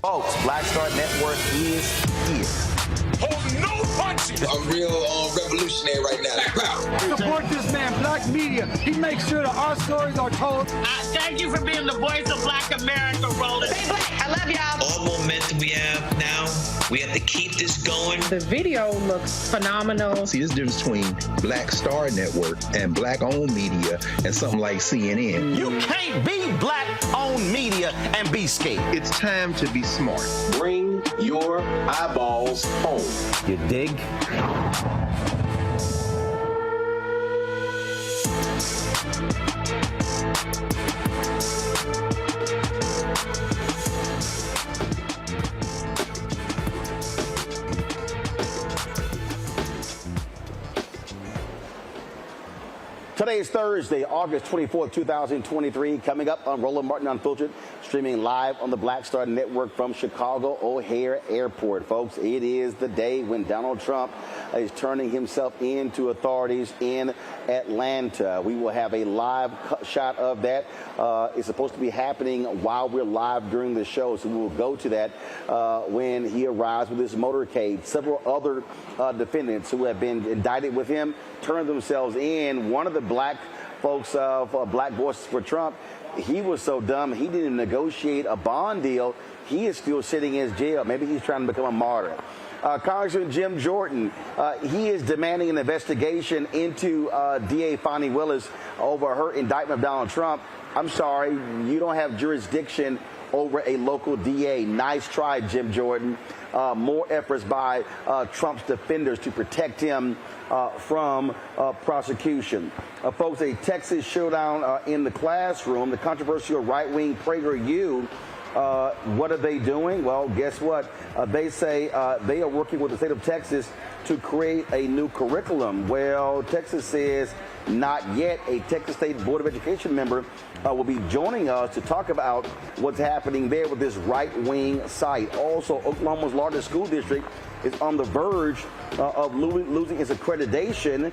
Folks, Black Star Network is here. Hold no punches. I'm real revolutionary right now. Support this man, Black Media. He makes sure that our stories are told. Thank you for being the voice of Black America, Roland. Stay black. I love y'all. All momentum we have now, we have to keep this going. The video looks phenomenal. See, this difference between Black Star Network and black-owned media and something like CNN. You can't be black-owned media and be scared. It's time to be smart. Bring your eyeballs home. You dig? Today is Thursday, August 24th, 2023. Coming up on Roland Martin Unfiltered, streaming live on the Black Star Network from Chicago O'Hare Airport. Folks, it is the day when Donald Trump is turning himself in to authorities in Atlanta. We will have a live shot of that. It's supposed to be happening while we're live during the show, so we will go to that when he arrives with his motorcade. Several other defendants who have been indicted with him turned themselves in. One of the black folks Black Voices for Trump, he was so dumb he didn't negotiate a bond deal. He is still sitting in his jail. Maybe he's trying to become a martyr. Congressman Jim Jordan, he is demanding an investigation into DA Fani Willis over her indictment of Donald Trump. I'm sorry, you don't have jurisdiction over a local DA. Nice try, Jim Jordan. More efforts by Trump's defenders to protect him from prosecution. Folks, a Texas showdown in the classroom. The controversial right-wing PregerU, what are they doing? Well, guess what? They say they are working with the state of Texas to create a new curriculum. Well, Texas says not yet. A Texas State Board of Education member will be joining us to talk about what's happening there with this right-wing site. Also, Oklahoma's largest school district is on the verge of losing its accreditation.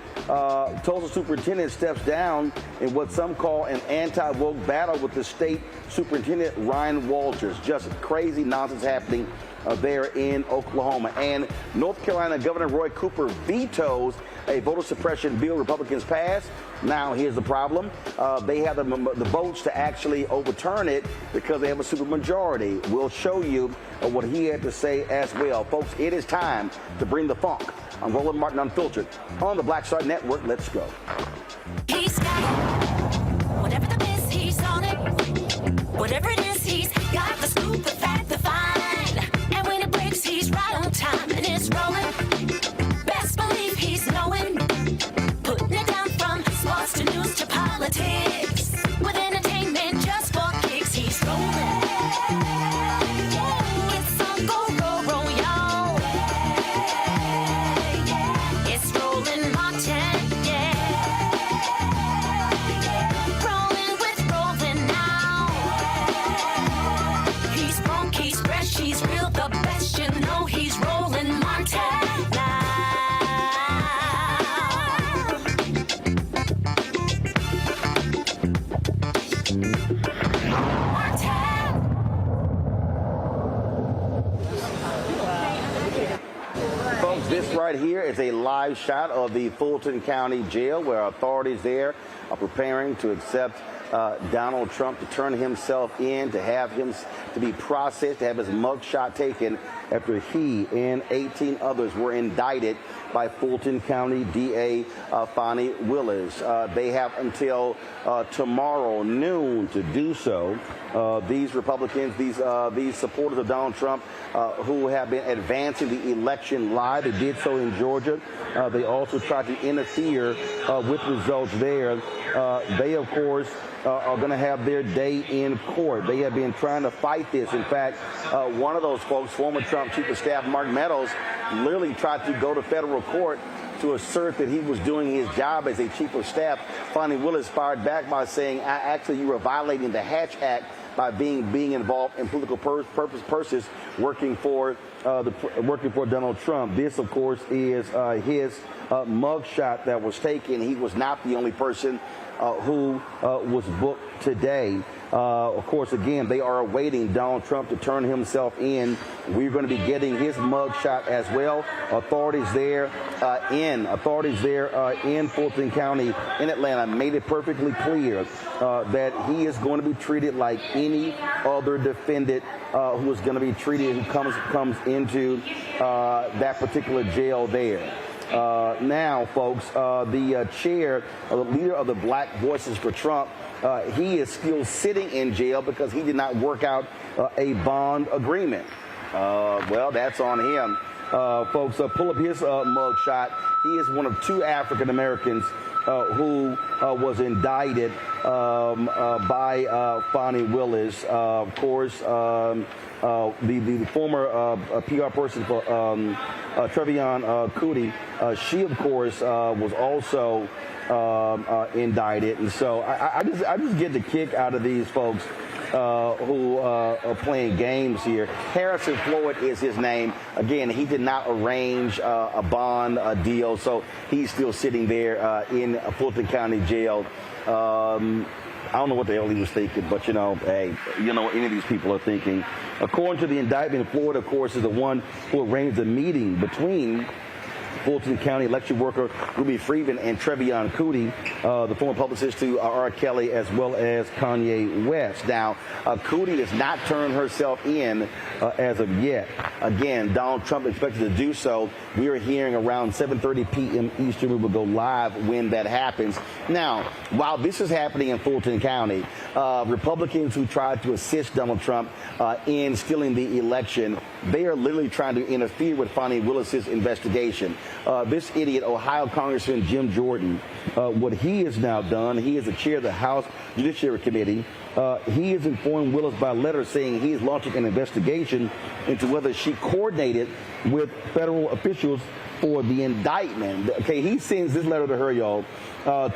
Tulsa superintendent steps down in what some call an anti-woke battle with the state superintendent, Ryan Walters. Just crazy nonsense happening there in Oklahoma. And North Carolina Governor Roy Cooper vetoes a voter suppression bill Republicans passed. Now, here's the problem. They have the votes to actually overturn it because they have a supermajority. We'll show you what he had to say as well. Folks, it is time to bring the funk on Roland Martin Unfiltered on the Black Star Network. Let's go. He's got it. Whatever the miss, he's on it. Whatever it is, he's got the scoop, the fact, the fine. And when it breaks, he's right on time and it's rolling. Best believe he's knowing. Putting it down from sports to news to politics. With entertainment just for kicks, he's rolling. It's on go, roll, y'all. It's Roland Martin, yeah. Rolling with Roland now. He's funk, he's fresh, he's real, the best, you know he's Roland Martin. Folks, this right here is a live shot of the Fulton County Jail where authorities there are preparing to accept Donald Trump to turn himself in, to have him to be processed, to have his mugshot taken after he and 18 others were indicted by Fulton County DA Fani Willis. They have until tomorrow noon to do so. These Republicans, these supporters of Donald Trump who have been advancing the election lie, they did so in Georgia. They also tried to interfere with results there. They, of course, are going to have their day in court. They have been trying to fight this. In fact, one of those folks, former Trump Chief of Staff Mark Meadows, literally tried to go to federal court to assert that he was doing his job as a chief of staff. Fani Willis fired back by saying, actually, you were violating the Hatch Act by being involved in political purposes working for Donald Trump. This, of course, is his mugshot that was taken. He was not the only person who was booked today. Of course, again, they are awaiting Donald Trump to turn himself in. We're going to be getting his mugshot as well. Authorities there in Fulton County in Atlanta made it perfectly clear that he is going to be treated like any other defendant who is going to be treated who comes into that particular jail there. Now, folks, the chair, the leader of the Black Voices for Trump, he is still sitting in jail because he did not work out a bond agreement. Well, that's on him. Folks, pull up his mugshot. He is one of two African Americans who was indicted by Fani Willis. Of course, the former PR person for Trevion Cootie, she, of course, was also indicted. And so I just get the kick out of these folks who are playing games here. Harrison Floyd is his name. Again, he did not arrange a bond deal, so he's still sitting there in Fulton County Jail. I don't know what the hell he was thinking, but, hey, you know what any of these people are thinking. According to the indictment, Floyd, of course, is the one who arranged the meeting between Fulton County election worker Ruby Freeman and Trevion Cootie, the former publicist to R. Kelly, as well as Kanye West. Now, Cootie has not turned herself in as of yet. Again, Donald Trump expected to do so. We are hearing around 7:30 p.m. Eastern. We will go live when that happens. Now, while this is happening in Fulton County, Republicans who tried to assist Donald Trump in stealing the election, they are literally trying to interfere with Fani Willis's investigation. This idiot, Ohio Congressman Jim Jordan, what he has now done, he is the chair of the House Judiciary Committee. He has informed Willis by letter saying he is launching an investigation into whether she coordinated with federal officials for the indictment. Okay, he sends this letter to her, y'all.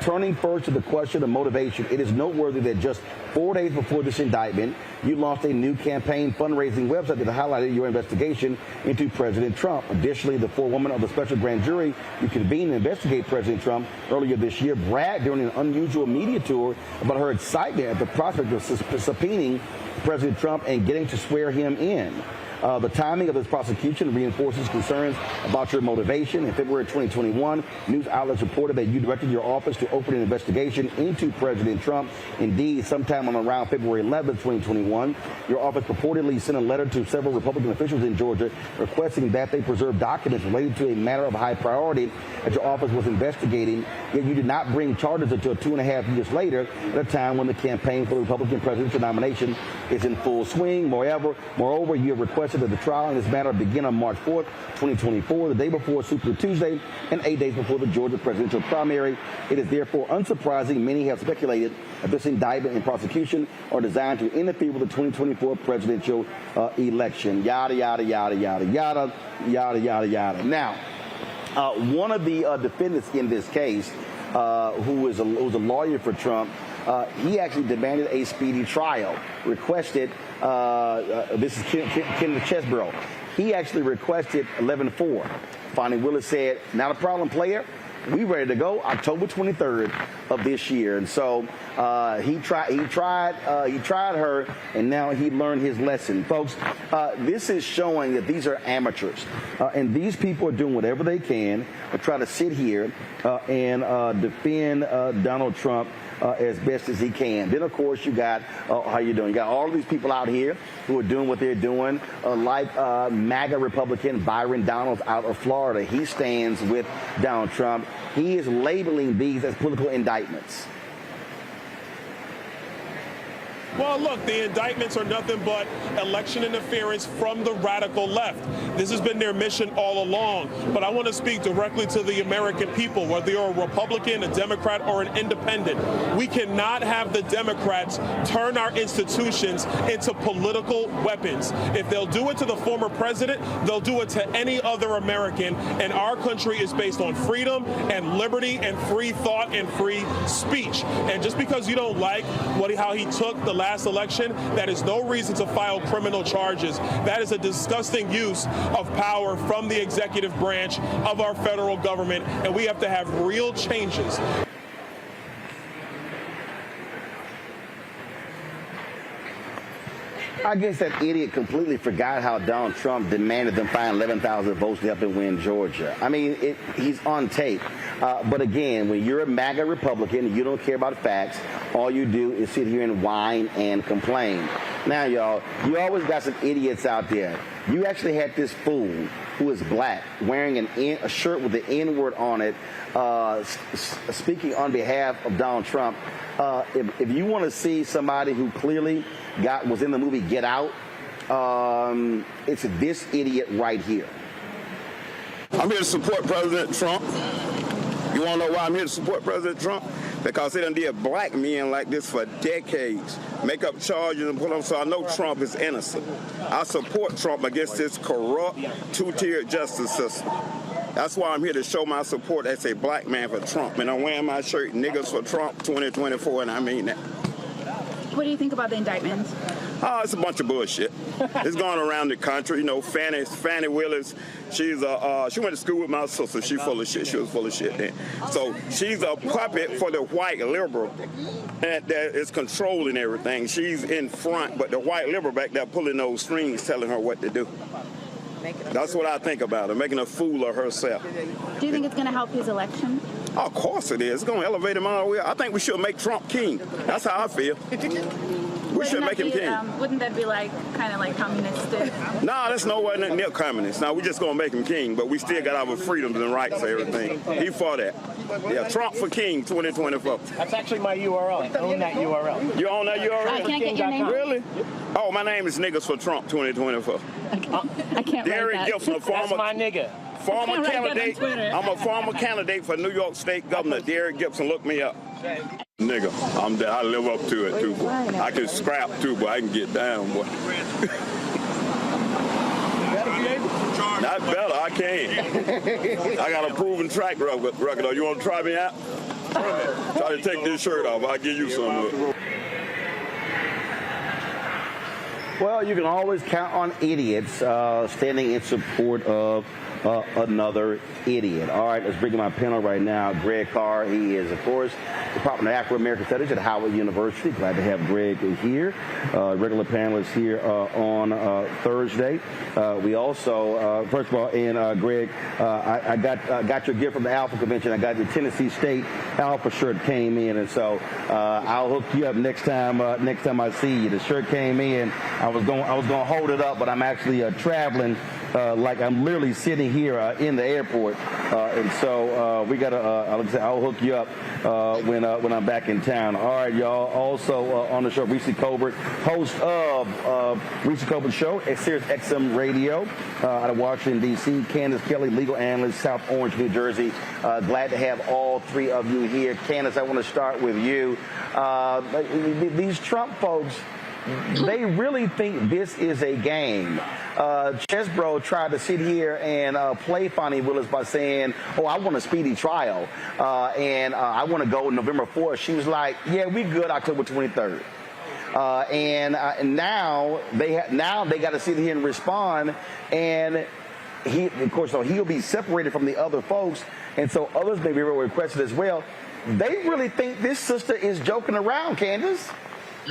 Turning first to the question of motivation, it is noteworthy that just 4 days before this indictment, you launched a new campaign fundraising website that highlighted your investigation into President Trump. Additionally, the forewoman of the special grand jury you convened to investigate President Trump earlier this year bragged during an unusual media tour about her excitement at the prospect of subpoenaing President Trump and getting to swear him in. The timing of this prosecution reinforces concerns about your motivation. In February 2021, news outlets reported that you directed your office to open an investigation into President Trump. Indeed, sometime on around February 11, 2021, your office purportedly sent a letter to several Republican officials in Georgia requesting that they preserve documents related to a matter of high priority that your office was investigating, yet you did not bring charges until 2.5 years later, at a time when the campaign for the Republican presidential nomination is in full swing. Moreover, you have requested that the trial in this matter begin on March 4th, 2024, the day before Super Tuesday and 8 days before the Georgia presidential primary. It is therefore unsurprising many have speculated that this indictment and prosecution are designed to interfere with the 2024 presidential election. Yada, yada, yada, yada, yada, yada, yada, yada. Now, one of the defendants in this case, who was a lawyer for Trump, he actually demanded a speedy trial, requested, this is Kenneth Chesborough, he actually requested 11-4. Fani Willis said, not a problem, player. We ready to go October 23rd of this year. And so he tried her, and now he learned his lesson. Folks, this is showing that these are amateurs. And these people are doing whatever they can to try to sit here and defend Donald Trump as best as he can. Then, of course, you got, how you doing? You got all of these people out here who are doing what they're doing, like MAGA Republican Byron Donalds out of Florida. He stands with Donald Trump. He is labeling these as political indictments. Well, look, the indictments are nothing but election interference from the radical left. This has been their mission all along. But I want to speak directly to the American people, whether you're a Republican, a Democrat, or an independent. We cannot have the Democrats turn our institutions into political weapons. If they'll do it to the former president, they'll do it to any other American. And our country is based on freedom and liberty and free thought and free speech. And just because you don't like how he took the last election, that is no reason to file criminal charges. That is a disgusting use of power from the executive branch of our federal government, and we have to have real changes. I guess that idiot completely forgot how Donald Trump demanded them find 11,000 votes to help him win Georgia. I mean, he's on tape. But again, when you're a MAGA Republican and you don't care about facts, all you do is sit here and whine and complain. Now, y'all, you always got some idiots out there. You actually had this fool who is black wearing a shirt with the N-word on it, speaking on behalf of Donald Trump. If you want to see somebody who clearly was in the movie Get Out, it's this idiot right here. I'm here to support President Trump. You want to know why I'm here to support President Trump? Because they done did black men like this for decades. Make up charges and put them, so I know Trump is innocent. I support Trump against this corrupt, two-tiered justice system. That's why I'm here to show my support as a black man for Trump. And I'm wearing my shirt, Niggas for Trump 2024, and I mean that. What do you think about the indictment? Oh, it's a bunch of bullshit. It's going around the country. You know, Fani Willis, she went to school with my sister. She's full of shit. She was full of shit then. So she's a puppet for the white liberal that is controlling everything. She's in front, but the white liberal back there pulling those strings, telling her what to do. That's what I think about her, making a fool of herself. Do you think it's going to help his election? Oh, of course it is. It's going to elevate him all the way. I think we should make Trump king. That's how I feel. We should make him king. Wouldn't that be kind of like communistic? No, that's nowhere near communist. Now, we're just going to make him king, but we still got our freedoms and rights and everything. He for that. Yeah, Trump for king 2024. That's actually my URL. I own that URL. You own that URL? Can I get your name? Really? Oh, my name is Niggas for Trump 2024. I can't Derek write that. Gibson, That's my nigga. Former candidate. I'm a former candidate for New York State Governor. Derek Gibson, look me up. Nigga, I live up to it too, boy. I can scrap too, but I can get down, boy. Not better, I can. I got a proven track record. You want to try me out? Try to take this shirt off. I'll give you some of it. Well, you can always count on idiots standing in support of another idiot. All right, let's bring in my panel right now. Greg Carr, he is, of course, Department of Afro-American Studies at Howard University. Glad to have Greg here. Regular panelist here on Thursday. We also, first of all, and Greg, I got your gift from the Alpha Convention. I got your Tennessee State Alpha shirt came in, and so I'll hook you up next time I see you. The shirt came in. I was going to hold it up, but I'm actually traveling. Like I'm literally sitting here in the airport, and so we gotta. I'll hook you up when I'm back in town. All right, y'all. Also on the show, Reese Colbert, host of Reese Colbert Show at Sirius XM Radio out of Washington D.C. Candace Kelly, legal analyst, South Orange, New Jersey. Glad to have all three of you here. Candace, I want to start with you. These Trump folks, they really think this is a game. Chesbro tried to sit here and play Fani Willis by saying, oh, I want a speedy trial, and I want to go November 4th. She was like, yeah, we good October 23rd. And now they got to sit here and respond, and he, of course, so he'll be separated from the other folks, and so others may be requested as well. They really think this sister is joking around, Candace.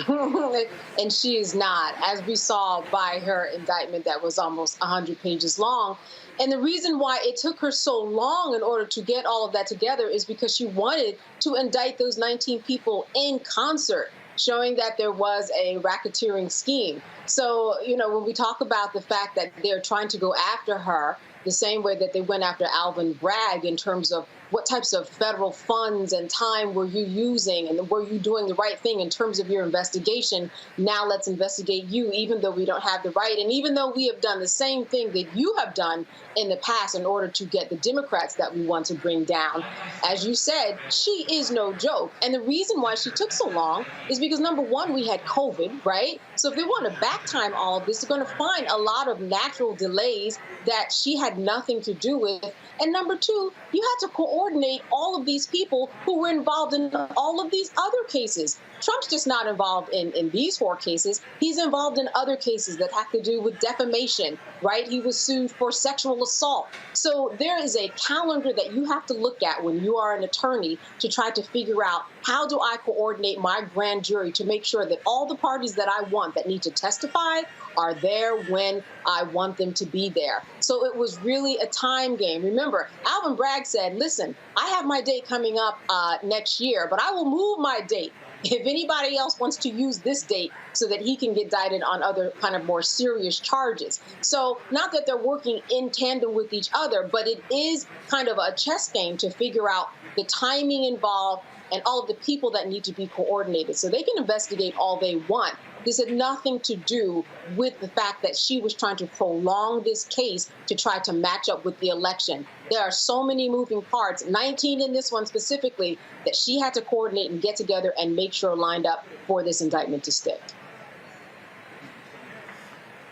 And she is not, as we saw by her indictment that was almost 100 pages long. And the reason why it took her so long in order to get all of that together is because she wanted to indict those 19 people in concert, showing that there was a racketeering scheme. So, you know, when we talk about the fact that they're trying to go after her the same way that they went after Alvin Bragg in terms of what types of federal funds and time were you using, and were you doing the right thing in terms of your investigation? Now let's investigate you, even though we don't have the right, and even though we have done the same thing that you have done in the past in order to get the Democrats that we want to bring down. As you said, she is no joke. And the reason why she took so long is because, number one, we had COVID, right? So if they want to back time all of this, they're going to find a lot of natural delays that she had nothing to do with. And number two, you had to coordinate coordinate all of these people who were involved in all of these other cases. Trump's just not involved in these 4 cases. He's involved in other cases that have to do with defamation, right? He was sued for sexual assault. So there is a calendar that you have to look at when you are an attorney to try to figure out, how do I coordinate my grand jury to make sure that all the parties that I want that need to testify are there when I want them to be there. So it was really a time game. Remember, Alvin Bragg said, listen, I have my date coming up next year, but I will move my date if anybody else wants to use this date so that he can get indicted on other kind of more serious charges. So not that they're working in tandem with each other, but it is kind of a chess game to figure out the timing involved and all of the people that need to be coordinated. So they can investigate all they want. This had nothing to do with the fact that she was trying to prolong this case to try to match up with the election. There are so many moving parts, 19 in this one specifically, that she had to coordinate and get together and make sure lined up for this indictment to stick.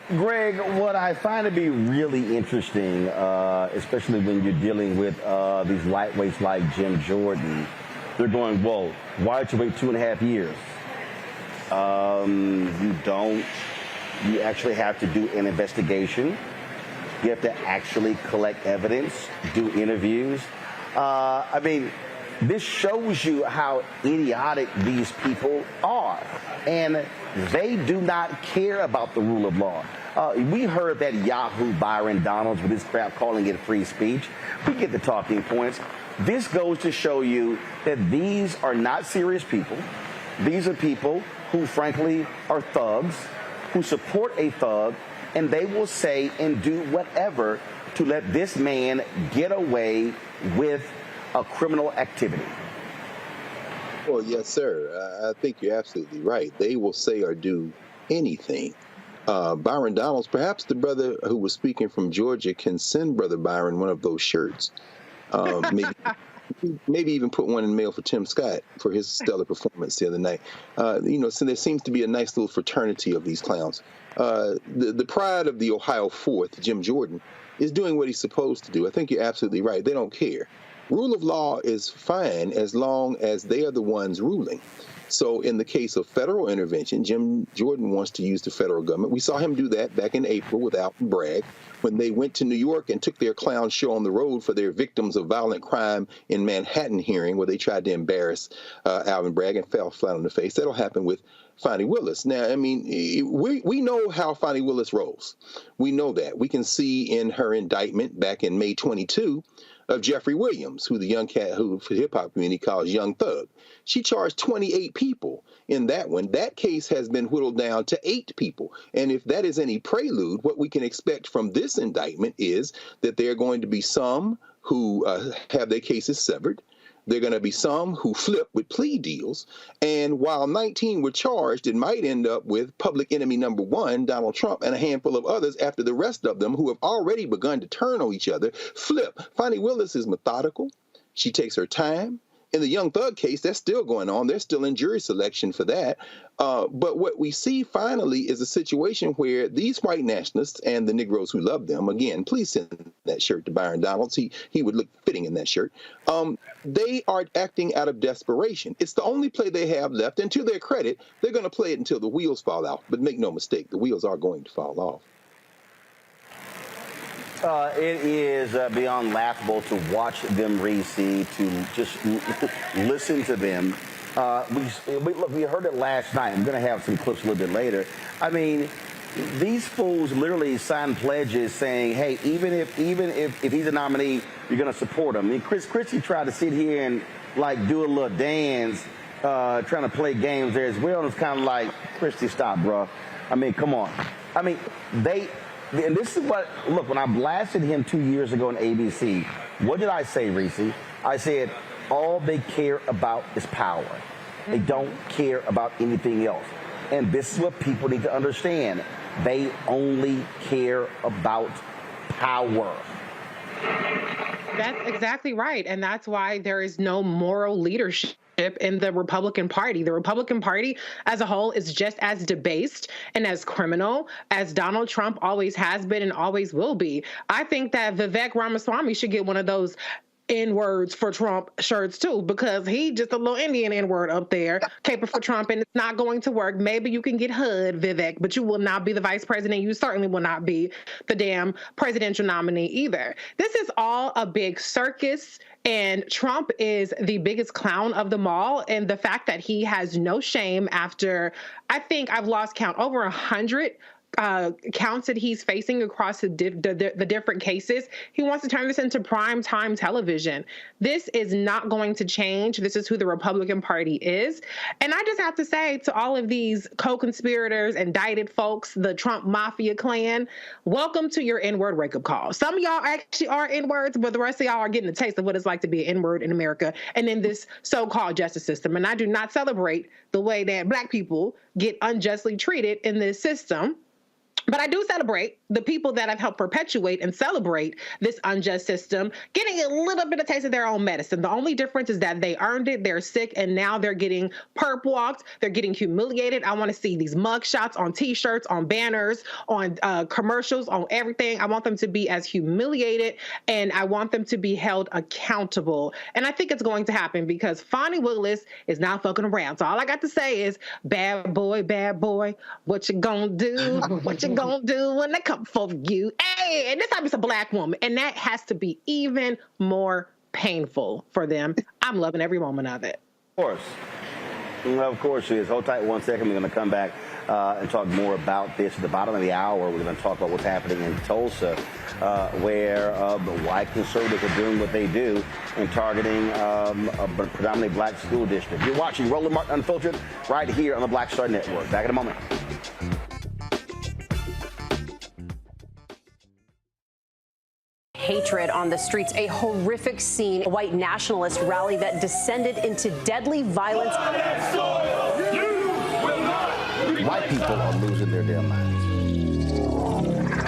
Greg, what I find to be really interesting, especially when you're dealing with these lightweights like Jim Jordan, they're going, whoa, why did you wait 2.5 years? You actually have to do an investigation. You have to actually collect evidence, do interviews. I mean, this shows you how idiotic these people are. And they do not care about the rule of law. We heard that Yahoo Byron Donalds with his crap calling it free speech. We get the talking points. This goes to show you that these are not serious people. These are people who, frankly, are thugs, who support a thug, and they will say and do whatever to let this man get away with a criminal activity. Well, yes, sir. I think you're absolutely right. They will say or do anything. Byron Donalds, perhaps the brother who was speaking from Georgia, can send Brother Byron one of those shirts. Maybe even put one in the mail for Tim Scott for his stellar performance the other night. So there seems to be a nice little fraternity of these clowns. The pride of the Ohio 4th, Jim Jordan, is doing what he's supposed to do. I think you're absolutely right. They don't care. Rule of law is fine as long as they are the ones ruling. So in the case of federal intervention, Jim Jordan wants to use the federal government. We saw him do that back in April with Alvin Bragg when they went to New York and took their clown show on the road for their victims of violent crime in Manhattan hearing, where they tried to embarrass Alvin Bragg and fell flat on the face. That'll happen with Fani Willis. Now, I mean, we know how Fani Willis rolls. We know that. We can see in her indictment back in May 22 of Jeffrey Williams, who the young cat who the hip-hop community calls Young Thug. She charged 28 people in that one. That case has been whittled down to 8 people. And if that is any prelude, what we can expect from this indictment is that there are going to be some who have their cases severed. There are going to be some who flip with plea deals. And while 19 were charged, it might end up with public enemy number 1, Donald Trump, and a handful of others after the rest of them who have already begun to turn on each other flip. Fani Willis is methodical. She takes her time. In the Young Thug case, that's still going on. They're still in jury selection for that. But what we see finally is a situation where these white nationalists and the Negroes who love them, again, please send that shirt to Byron Donalds. He would look fitting in that shirt. They are acting out of desperation. It's the only play they have left. And to their credit, they're going to play it until the wheels fall out. But make no mistake, the wheels are going to fall off. It is beyond laughable to watch them, Reese, to just listen to them. We heard it last night. I'm going to have some clips a little bit later. I mean, these fools literally signed pledges saying, hey, even if he's a nominee, you're going to support him. I mean, Chris Christie tried to sit here and, like, do a little dance, trying to play games there as well. And it's kind of like, Christie, stop, bro. I mean, come on. I mean, and this is what, look, when I blasted him 2 years ago on ABC, what did I say, Reese? I said, all they care about is power. They don't care about anything else. And this is what people need to understand. They only care about power. That's exactly right. And that's why there is no moral leadership in the Republican Party. The Republican Party as a whole is just as debased and as criminal as Donald Trump always has been and always will be. I think that Vivek Ramaswamy should get one of those N-words for Trump shirts too, because he just a little Indian N-word up there, caping for Trump, and it's not going to work. Maybe you can get HUD, Vivek, but you will not be the vice president. You certainly will not be the damn presidential nominee either. This is all a big circus, and Trump is the biggest clown of them all. And the fact that he has no shame after, I think I've lost count, over 100 counts that he's facing across the different cases. He wants to turn this into prime time television. This is not going to change. This is who the Republican Party is. And I just have to say to all of these co-conspirators, indicted folks, the Trump mafia clan, welcome to your N-word wake-up call. Some of y'all actually are N-words, but the rest of y'all are getting a taste of what it's like to be an N-word in America and in this so-called justice system. And I do not celebrate the way that Black people get unjustly treated in this system. But I do celebrate the people that have helped perpetuate and celebrate this unjust system getting a little bit of taste of their own medicine. The only difference is that they earned it, they're sick, and now they're getting perp walked, they're getting humiliated. I want to see these mug shots on T-shirts, on banners, on commercials, on everything. I want them to be as humiliated, and I want them to be held accountable. And I think it's going to happen because Fani Willis is not fucking around. So all I got to say is, bad boy, what you gonna do? What you gonna do when they come for you? Hey, and this time it's a Black woman, and that has to be even more painful for them. I'm loving every moment of it. Of course she is. Hold tight 1 second. We're going to come back and talk more about this. At the bottom of the hour, we're going to talk about what's happening in Tulsa, where the white conservatives are doing what they do and targeting a predominantly Black school district. You're watching Roland Martin Unfiltered right here on the Black Star Network. Back in a moment. Hatred on the streets, a horrific scene, a white nationalist rally that descended into deadly violence. White people are losing their damn minds.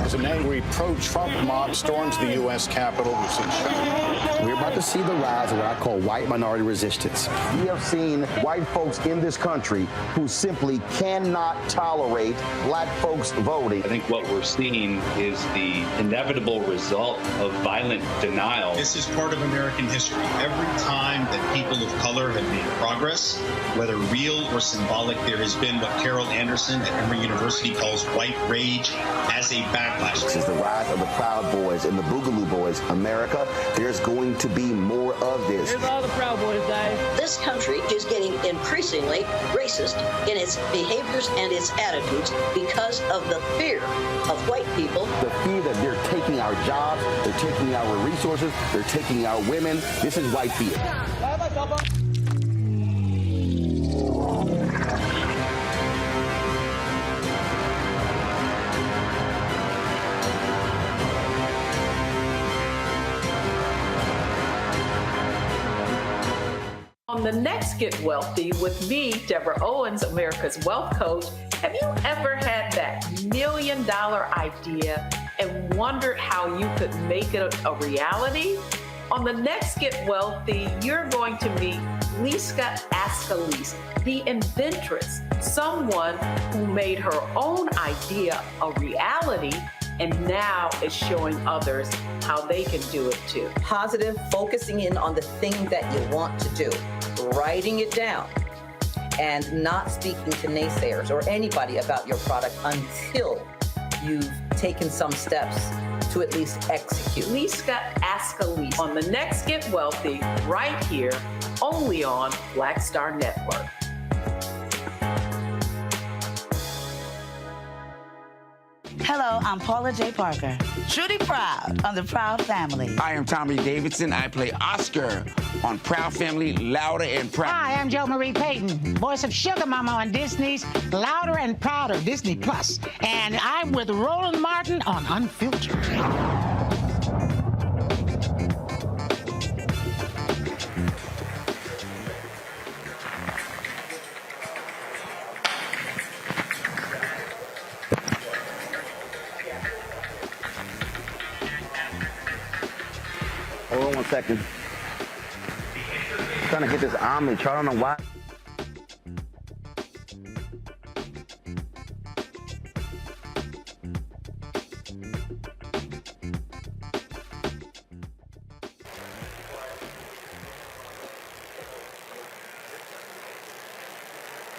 As an angry pro-Trump mob storms the U.S. Capitol, we've seen shooting. We're about to see the rise of what I call white minority resistance. We have seen white folks in this country who simply cannot tolerate Black folks voting. I think what we're seeing is the inevitable result of violent denial. This is part of American history. Every time that people of color have made progress, whether real or symbolic, there has been what Carol Anderson at Emory University calls white rage as a backlash. This is the rise of the Proud Boys and the Boogaloo Boys. America, there's going to be more of this. Here's all the Proud Boys, guys. This country is getting increasingly racist in its behaviors and its attitudes because of the fear of white people. The fear that they're taking our jobs, they're taking our resources, they're taking our women. This is white fear. On the next Get Wealthy with me, Deborah Owens, America's Wealth Coach, have you ever had that $1 million idea and wondered how you could make it a reality? On the next Get Wealthy, you're going to meet Liska Askalise, the inventress, someone who made her own idea a reality and now is showing others how they can do it too. Positive, focusing in on the thing that you want to do, writing it down, and not speaking to naysayers or anybody about your product until you've taken some steps to at least execute. Liska Askalise on the next Get Wealthy, right here, only on Black Star Network. Hello, I'm Paula J. Parker. Truly proud on the Proud Family. I am Tommy Davidson. I play Oscar on Proud Family, Louder and Proud. Hi, I'm Jo Marie Payton, voice of Sugar Mama on Disney's Louder and Prouder, Disney Plus. And I'm with Roland Martin on Unfiltered. Hold on 1 second. Trying to get this omelet chart. I don't know why.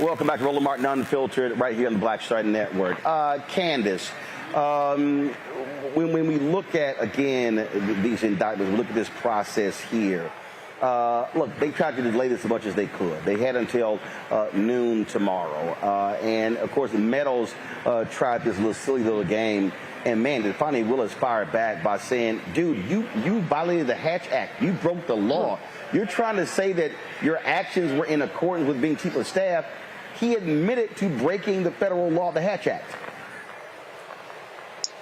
Welcome back to Roland Martin Unfiltered right here on the Black Star Network. Candace, when we look at, again, these indictments, we look at this process here, look, they tried to delay this as much as they could. They had until noon tomorrow. And, of course, Meadows tried this silly little game. And, man, did Fani Willis fire back by saying, dude, you violated the Hatch Act. You broke the law. You're trying to say that your actions were in accordance with being chief of staff. He admitted to breaking the federal law, the Hatch Act.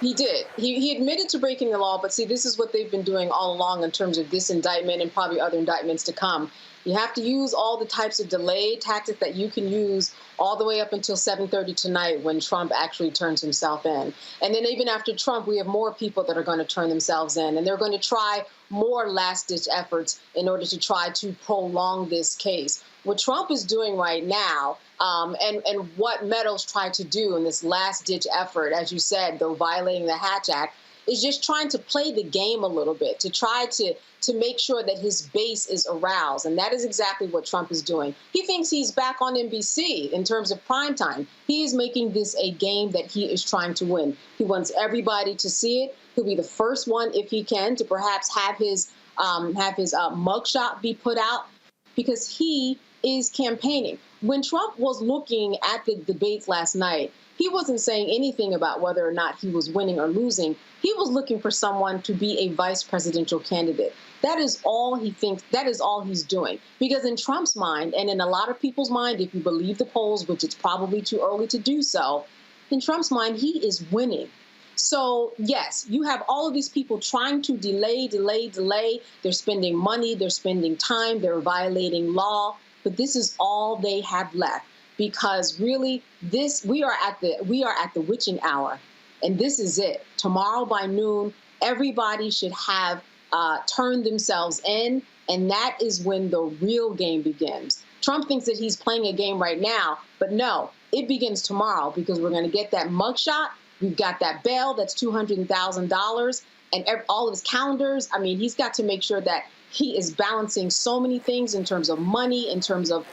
He did. He admitted to breaking the law, but see, this is what they've been doing all along in terms of this indictment and probably other indictments to come. You have to use all the types of delay tactics that you can use all the way up until 7:30 tonight when Trump actually turns himself in. And then even after Trump, we have more people that are going to turn themselves in, and they're going to try more last-ditch efforts in order to try to prolong this case. What Trump is doing right now, and what Meadows tried to do in this last-ditch effort, as you said, though violating the Hatch Act, is just trying to play the game a little bit, to try to make sure that his base is aroused. And that is exactly what Trump is doing. He thinks he's back on NBC in terms of primetime. He is making this a game that he is trying to win. He wants everybody to see it. He'll be the first one, if he can, to perhaps have his mugshot be put out, because he is campaigning. When Trump was looking at the debates last night, he wasn't saying anything about whether or not he was winning or losing. He was looking for someone to be a vice presidential candidate. That is all he thinks. That is all he's doing. Because in Trump's mind, and in a lot of people's mind, if you believe the polls, which it's probably too early to do so, in Trump's mind, he is winning. So, yes, you have all of these people trying to delay. They're spending money. They're spending time. They're violating law. But this is all they have left. Because really, we are at the witching hour, and this is it. Tomorrow by noon, everybody should have turned themselves in, and that is when the real game begins. Trump thinks that he's playing a game right now, but no, it begins tomorrow, because we're going to get that mugshot. We've got that bail that's $200,000, and all of his calendars. I mean, he's got to make sure that he is balancing so many things in terms of money, in terms of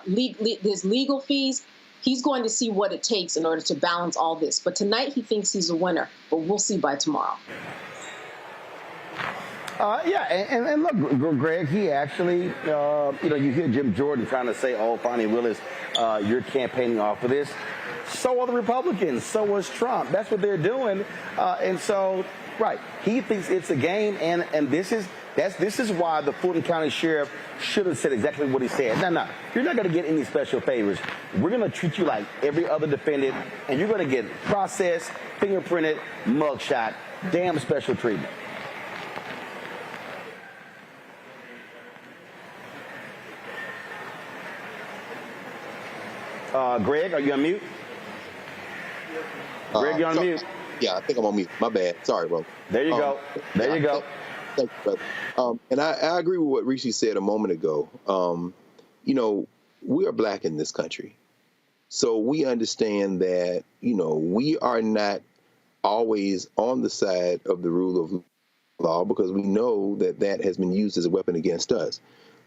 his legal fees. He's going to see what it takes in order to balance all this. But tonight he thinks he's a winner, but we'll see by tomorrow. And look, Greg, he actually, you hear Jim Jordan trying to say, oh, Fani Willis, you're campaigning off of this. So are the Republicans. So is Trump. That's what they're doing. And so, right, he thinks it's a game, and this is why the Fulton County Sheriff should have said exactly what he said. No, you're not going to get any special favors. We're going to treat you like every other defendant, and you're going to get processed, fingerprinted, mugshot, damn special treatment. Greg, are you on mute? Greg, you're on mute. Yeah, I think I'm on mute. My bad. Sorry, bro. There you go. There you go. Thank you, brother. And I agree with what Rishi said a moment ago. We are black in this country. So we understand that, we are not always on the side of the rule of law, because we know that that has been used as a weapon against us.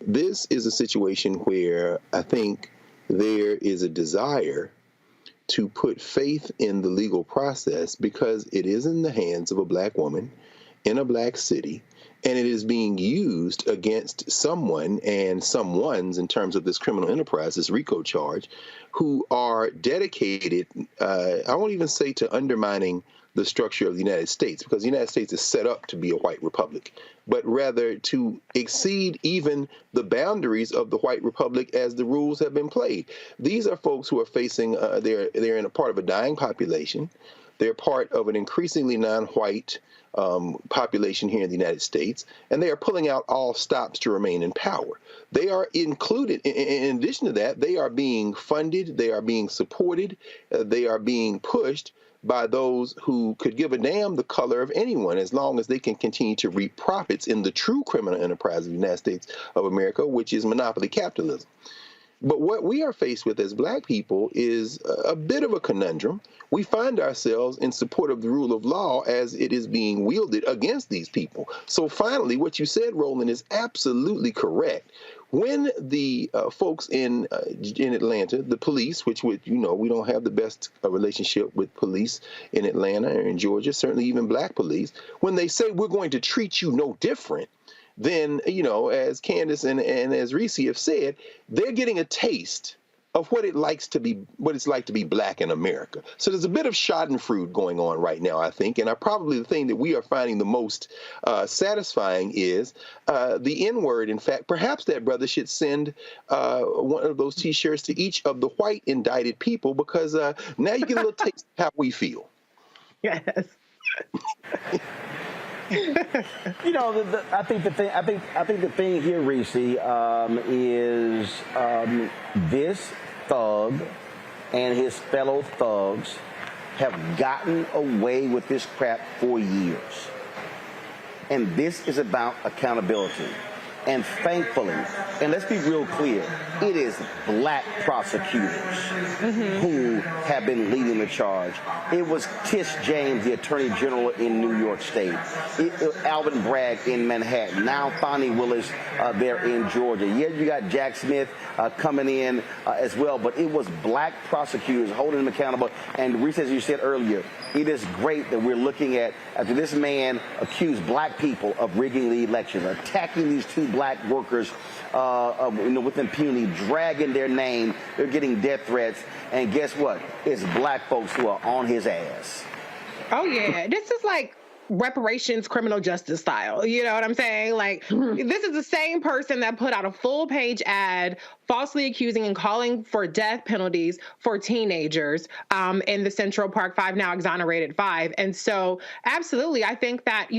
This is a situation where I think there is a desire to put faith in the legal process, because it is in the hands of a black woman in a black city, and it is being used against someone and someones in terms of this criminal enterprise, this RICO charge, who are dedicated, I won't even say to undermining the structure of the United States, because the United States is set up to be a white republic, but rather to exceed even the boundaries of the white republic as the rules have been played. These are folks who are facing, they're in a part of a dying population. They're part of an increasingly non-white population here in the United States, and they are pulling out all stops to remain in power. They are included, in addition to that, they are being funded, they are being supported, they are being pushed by those who could give a damn the color of anyone, as long as they can continue to reap profits in the true criminal enterprise of the United States of America, which is monopoly capitalism. But what we are faced with as black people is a bit of a conundrum. We find ourselves in support of the rule of law as it is being wielded against these people. So finally, what you said, Roland, is absolutely correct. When the folks in Atlanta, the police, which we don't have the best relationship with police in Atlanta or in Georgia, certainly even black police, when they say we're going to treat you no different, then, as Candace and as Reese have said, they're getting a taste of what it's like to be black in America. So there's a bit of schadenfreude going on right now, I think. And probably the thing that we are finding the most satisfying is the N-word. In fact, perhaps that brother should send one of those T-shirts to each of the white indicted people, because now you get a little taste of how we feel. Yes. I think the thing here, Reese, is this thug and his fellow thugs have gotten away with this crap for years, and this is about accountability. And thankfully, and let's be real clear, it is black prosecutors who have been leading the charge. It was Tish James, the Attorney General in New York State, Alvin Bragg in Manhattan, now Fani Willis there in Georgia. Yeah, you got Jack Smith coming in as well, but it was black prosecutors holding them accountable. And Reese, as you said earlier, it is great that we're looking at, after this man accused black people of rigging the election, attacking these two black workers with impunity, dragging their name. They're getting death threats. And guess what? It's black folks who are on his ass. Oh, yeah. This is like reparations, criminal justice style. You know what I'm saying? Like, this is the same person that put out a full-page ad falsely accusing and calling for death penalties for teenagers in the Central Park 5, now exonerated 5. And so, absolutely, I think that,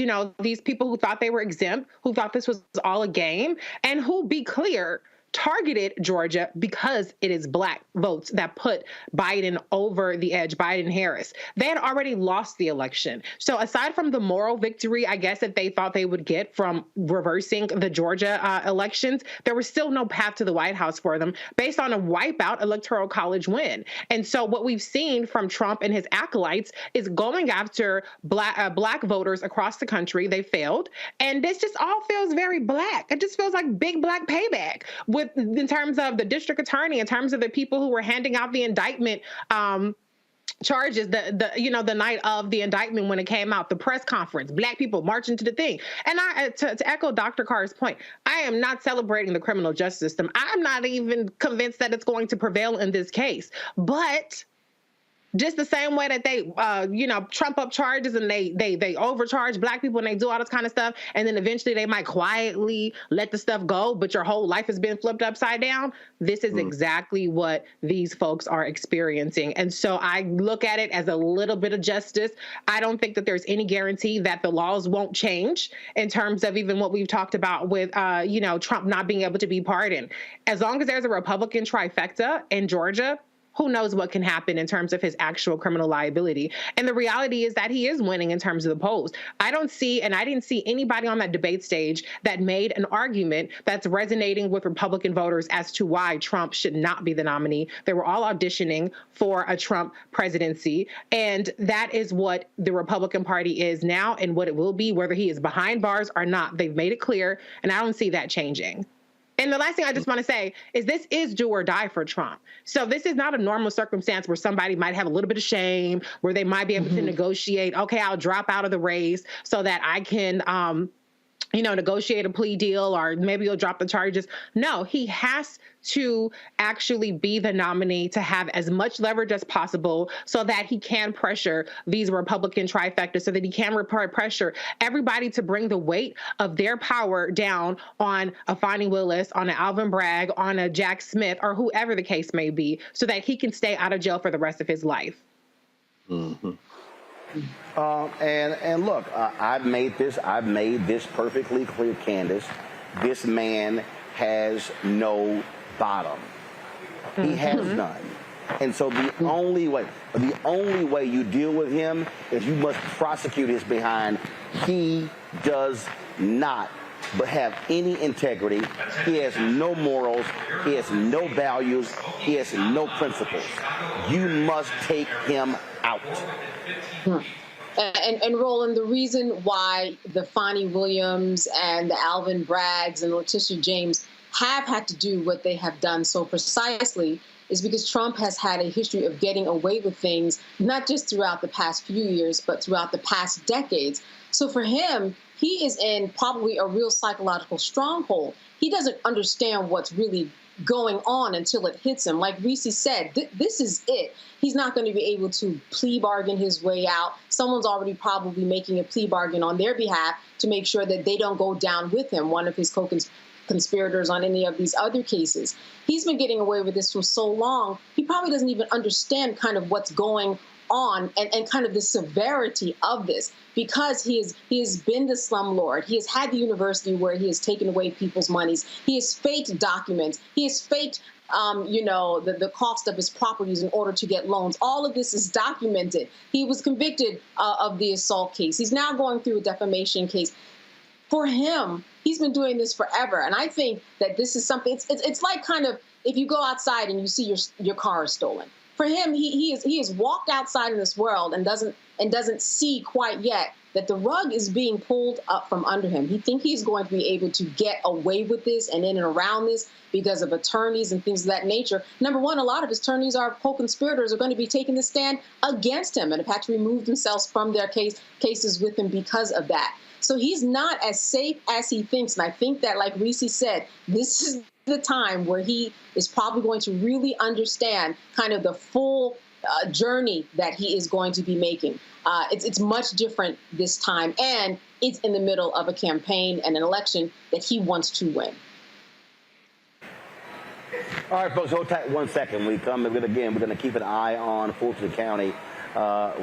these people who thought they were exempt, who thought this was all a game, and who, be clear, targeted Georgia because it is black votes that put Biden over the edge, Biden-Harris. They had already lost the election. So aside from the moral victory, I guess, that they thought they would get from reversing the Georgia elections, there was still no path to the White House for them based on a wipeout electoral college win. And so what we've seen from Trump and his acolytes is going after black voters across the country. They failed. And this just all feels very black. It just feels like big black payback in terms of the district attorney, in terms of the people who were handing out the indictment charges, the night of the indictment when it came out, the press conference, black people marching to the thing. And to echo Dr. Carr's point, I am not celebrating the criminal justice system. I'm not even convinced that it's going to prevail in this case. But just the same way that they, trump up charges and they overcharge black people and they do all this kind of stuff, and then eventually they might quietly let the stuff go, but your whole life has been flipped upside down. This is exactly what these folks are experiencing. And so I look at it as a little bit of justice. I don't think that there's any guarantee that the laws won't change in terms of even what we've talked about with, Trump not being able to be pardoned. As long as there's a Republican trifecta in Georgia, who knows what can happen in terms of his actual criminal liability. And the reality is that he is winning in terms of the polls. I didn't see anybody on that debate stage that made an argument that's resonating with Republican voters as to why Trump should not be the nominee. They were all auditioning for a Trump presidency. And that is what the Republican Party is now and what it will be, whether he is behind bars or not. They've made it clear, and I don't see that changing. And the last thing I just want to say is this is do or die for Trump. So this is not a normal circumstance where somebody might have a little bit of shame, where they might be able to negotiate, okay, I'll drop out of the race so that I can, negotiate a plea deal, or maybe he'll drop the charges. No, he has to actually be the nominee to have as much leverage as possible so that he can pressure these Republican trifectas, so that he can pressure everybody to bring the weight of their power down on a Fani Willis, on an Alvin Bragg, on a Jack Smith, or whoever the case may be, so that he can stay out of jail for the rest of his life. Mm-hmm. And look, I've made this perfectly clear, Candace. This man has no bottom. He has none. And so the only way you deal with him is you must prosecute his behind. He does not but have any integrity. He has no morals. He has no values. He has no principles. You must take him out. And Roland, the reason why the Fani Williams and the Alvin Braggs and Letitia James have had to do what they have done so precisely is because Trump has had a history of getting away with things, not just throughout the past few years, but throughout the past decades. So for him, he is in probably a real psychological stronghold. He doesn't understand what's really going on until it hits him. Like Reese said, this is it. He's not going to be able to plea bargain his way out. Someone's already probably making a plea bargain on their behalf to make sure that they don't go down with him, one of his co-conspirators on any of these other cases. He's been getting away with this for so long, he probably doesn't even understand kind of what's going on and kind of the severity of this, because he has been the slumlord. He has had the university where he has taken away people's monies. He has faked documents. He has faked, the cost of his properties in order to get loans. All of this is documented. He was convicted of the assault case. He's now going through a defamation case. For him, he's been doing this forever. And I think that this is something, it's like kind of if you go outside and you see your car is stolen. For him, he has walked outside in this world and doesn't see quite yet that the rug is being pulled up from under him. He thinks he's going to be able to get away with this and in and around this because of attorneys and things of that nature. Number one, a lot of his attorneys are co-conspirators are going to be taking the stand against him and have had to remove themselves from their cases with him because of that. So he's not as safe as he thinks. And I think that, like Reese said, this is the time where he is probably going to really understand kind of the full journey that he is going to be making. It's much different this time, and it's in the middle of a campaign and an election that he wants to win. All right, folks, hold tight 1 second. We come again. We're going to keep an eye on Fulton County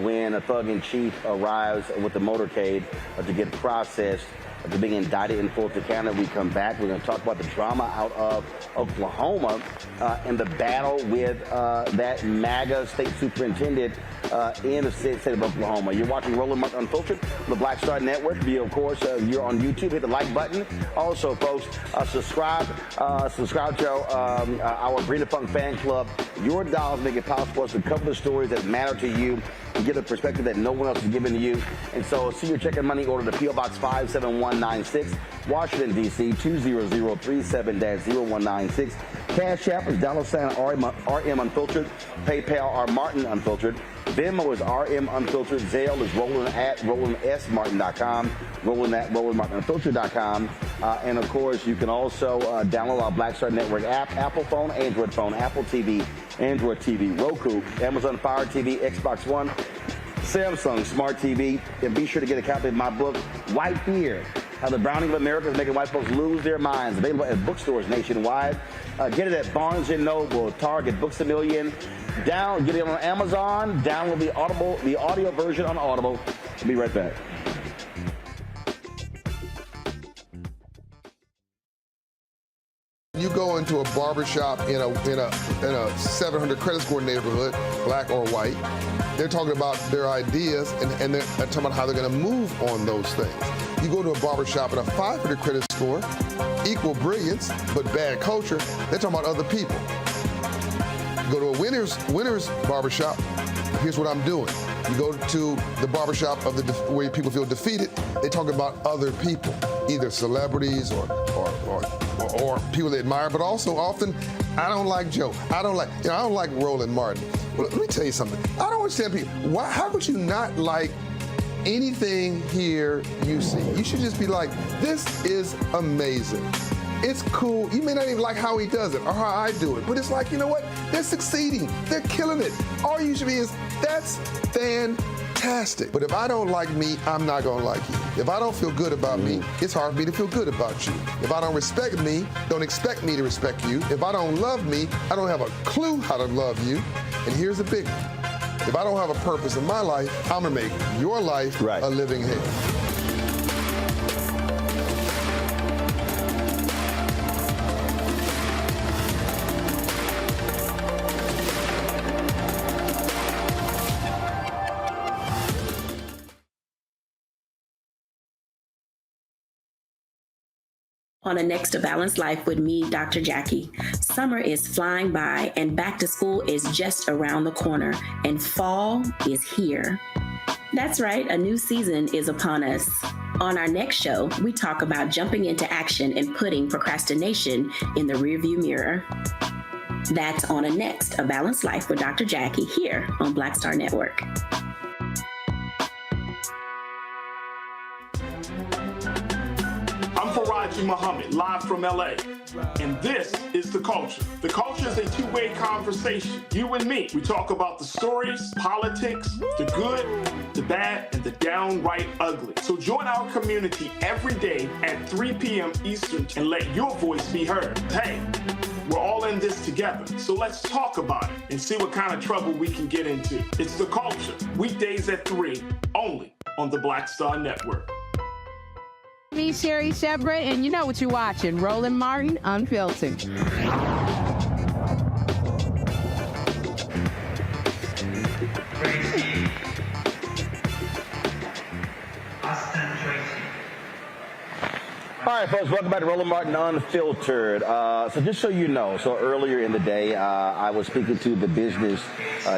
when a thug-in-chief arrives with the motorcade to get processed to being indicted in Fulton County. We come back. We're going to talk about the drama out of Oklahoma and the battle with that MAGA state superintendent in the state of Oklahoma. You're watching Roland Martin Unfiltered on the Black Star Network. Of course, you're on YouTube. Hit the like button. Also, folks, subscribe to our Brina Funk fan club. Your dollars make it possible for us to cover the stories that matter to you and get a perspective that no one else is giving to you. And so, see your check and money order to P.O. Box 57196, Washington, D.C. 20037-0196. Cash App is $RM Unfiltered. PayPal R Martin Unfiltered. Venmo is RM Unfiltered. Zelle is RolandSMartin.com. Roland at RolandMartinUnfiltered.com. And of course, you can also download our Black Star Network app, Apple phone, Android phone, Apple TV, Android TV, Roku, Amazon Fire TV, Xbox One, Samsung Smart TV. And be sure to get a copy of my book, White Fear: How the Browning of America is Making White Folks Lose Their Minds. Available at bookstores nationwide. Get it at Barnes & Noble, Target, Books A Million. Get it on Amazon. Download the audio version on Audible. We'll be right back. You go into a barbershop in a 700 credit score neighborhood, black or white, they're talking about their ideas and they're talking about how they're going to move on those things. You go to a barbershop at a 500 credit score, equal brilliance, but bad culture, they're talking about other people. You go to a winner's barbershop, here's what I'm doing. You go to the barbershop where people feel defeated, they talk about other people, either celebrities or people they admire, but also often, I don't like Joe. I don't like Roland Martin. Well, let me tell you something. I don't understand people. How could you not like anything here you see? You should just be like, this is amazing. It's cool. You may not even like how he does it or how I do it, but it's like, you know what? They're succeeding. They're killing it. All you should be is, that's fantastic. But if I don't like me, I'm not going to like you. If I don't feel good about me, it's hard for me to feel good about you. If I don't respect me, don't expect me to respect you. If I don't love me, I don't have a clue how to love you. And here's the big one. If I don't have a purpose in my life, I'm going to make your life a living hell. On a Next to Balanced Life with me, Dr. Jackie. Summer is flying by and back to school is just around the corner and fall is here. That's right, a new season is upon us. On our next show, we talk about jumping into action and putting procrastination in the rearview mirror. That's on a Next, A Balanced Life with Dr. Jackie here on Black Star Network. I'm Faraji Muhammad, live from LA. And this is The Culture. The Culture is a two-way conversation. You and me. We talk about the stories, politics, the good, the bad, and the downright ugly. So join our community every day at 3 p.m. Eastern and let your voice be heard. Hey, we're all in this together. So let's talk about it and see what kind of trouble we can get into. It's The Culture, weekdays at 3, only on the Black Star Network. Me, Sherry Shepard, and you know what you're watching, Roland Martin Unfiltered. All right, folks, welcome back to Roland Martin Unfiltered. So just so you know, so earlier in the day, I was speaking to the Business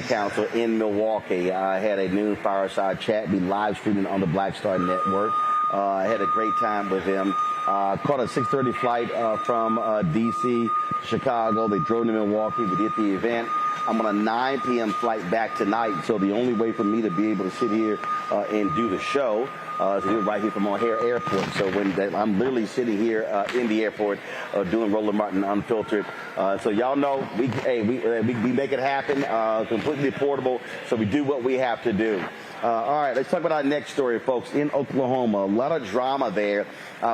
Council in Milwaukee. I had a noon fireside chat, be live streaming on the Black Star Network. I had a great time with them. Caught a 6:30 flight from D.C. to Chicago. They drove to Milwaukee. We did the event. I'm on a 9 p.m. flight back tonight, so the only way for me to be able to sit here and do the show is to do it right here from O'Hare Airport. So I'm literally sitting here in the airport doing Roland Martin Unfiltered. So y'all know we make it happen, completely portable, so we do what we have to do. All right, let's talk about our next story, folks. In Oklahoma, a lot of drama there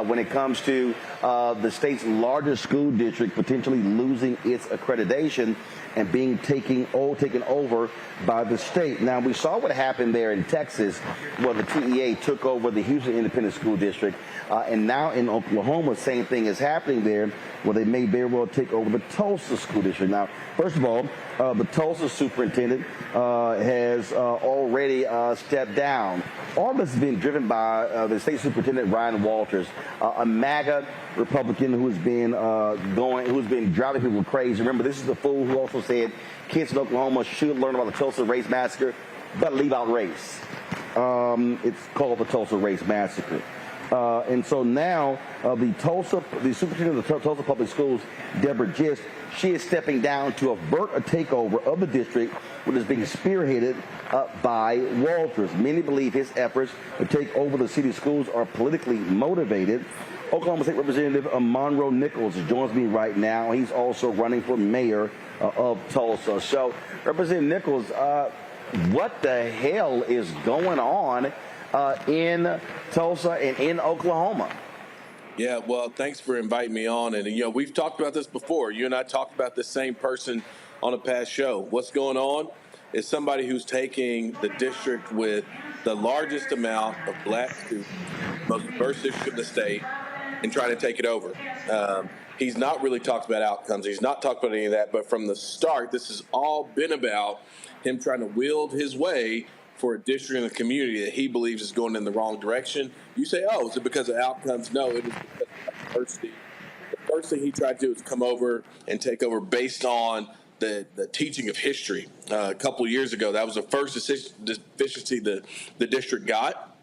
when it comes to the state's largest school district potentially losing its accreditation and being taken over by the state. Now, we saw what happened there in Texas, where the TEA took over the Houston Independent School District. And now in Oklahoma, same thing is happening there, where they may very well take over the Tulsa School District. Now, first of all, the Tulsa superintendent has already stepped down. All this has been driven by the state superintendent, Ryan Walters, a MAGA Republican who's been driving people crazy. Remember, this is the fool who also said kids in Oklahoma should learn about the Tulsa Race Massacre, but leave out race. It's called the Tulsa Race Massacre. And so now the superintendent of the Tulsa Public Schools, Deborah Gist, she is stepping down to avert a takeover of the district, which is being spearheaded by Walters. Many believe his efforts to take over the city schools are politically motivated. Oklahoma State Representative Monroe Nichols joins me right now. He's also running for mayor of Tulsa. So, Representative Nichols, what the hell is going on in Tulsa and in Oklahoma? Yeah, well, thanks for inviting me on. And, we've talked about this before. You and I talked about the same person on a past show. What's going on is somebody who's taking the district with the largest amount of black students, most diverse district in the state, and trying to take it over. He's not really talked about outcomes. He's not talked about any of that. But from the start, this has all been about him trying to wield his way for a district in the community that he believes is going in the wrong direction. You say, is it because of outcomes? No, it is because of diversity. The first thing he tried to do is come over and take over based on the teaching of history. A couple of years ago, that was the first deficiency the district got.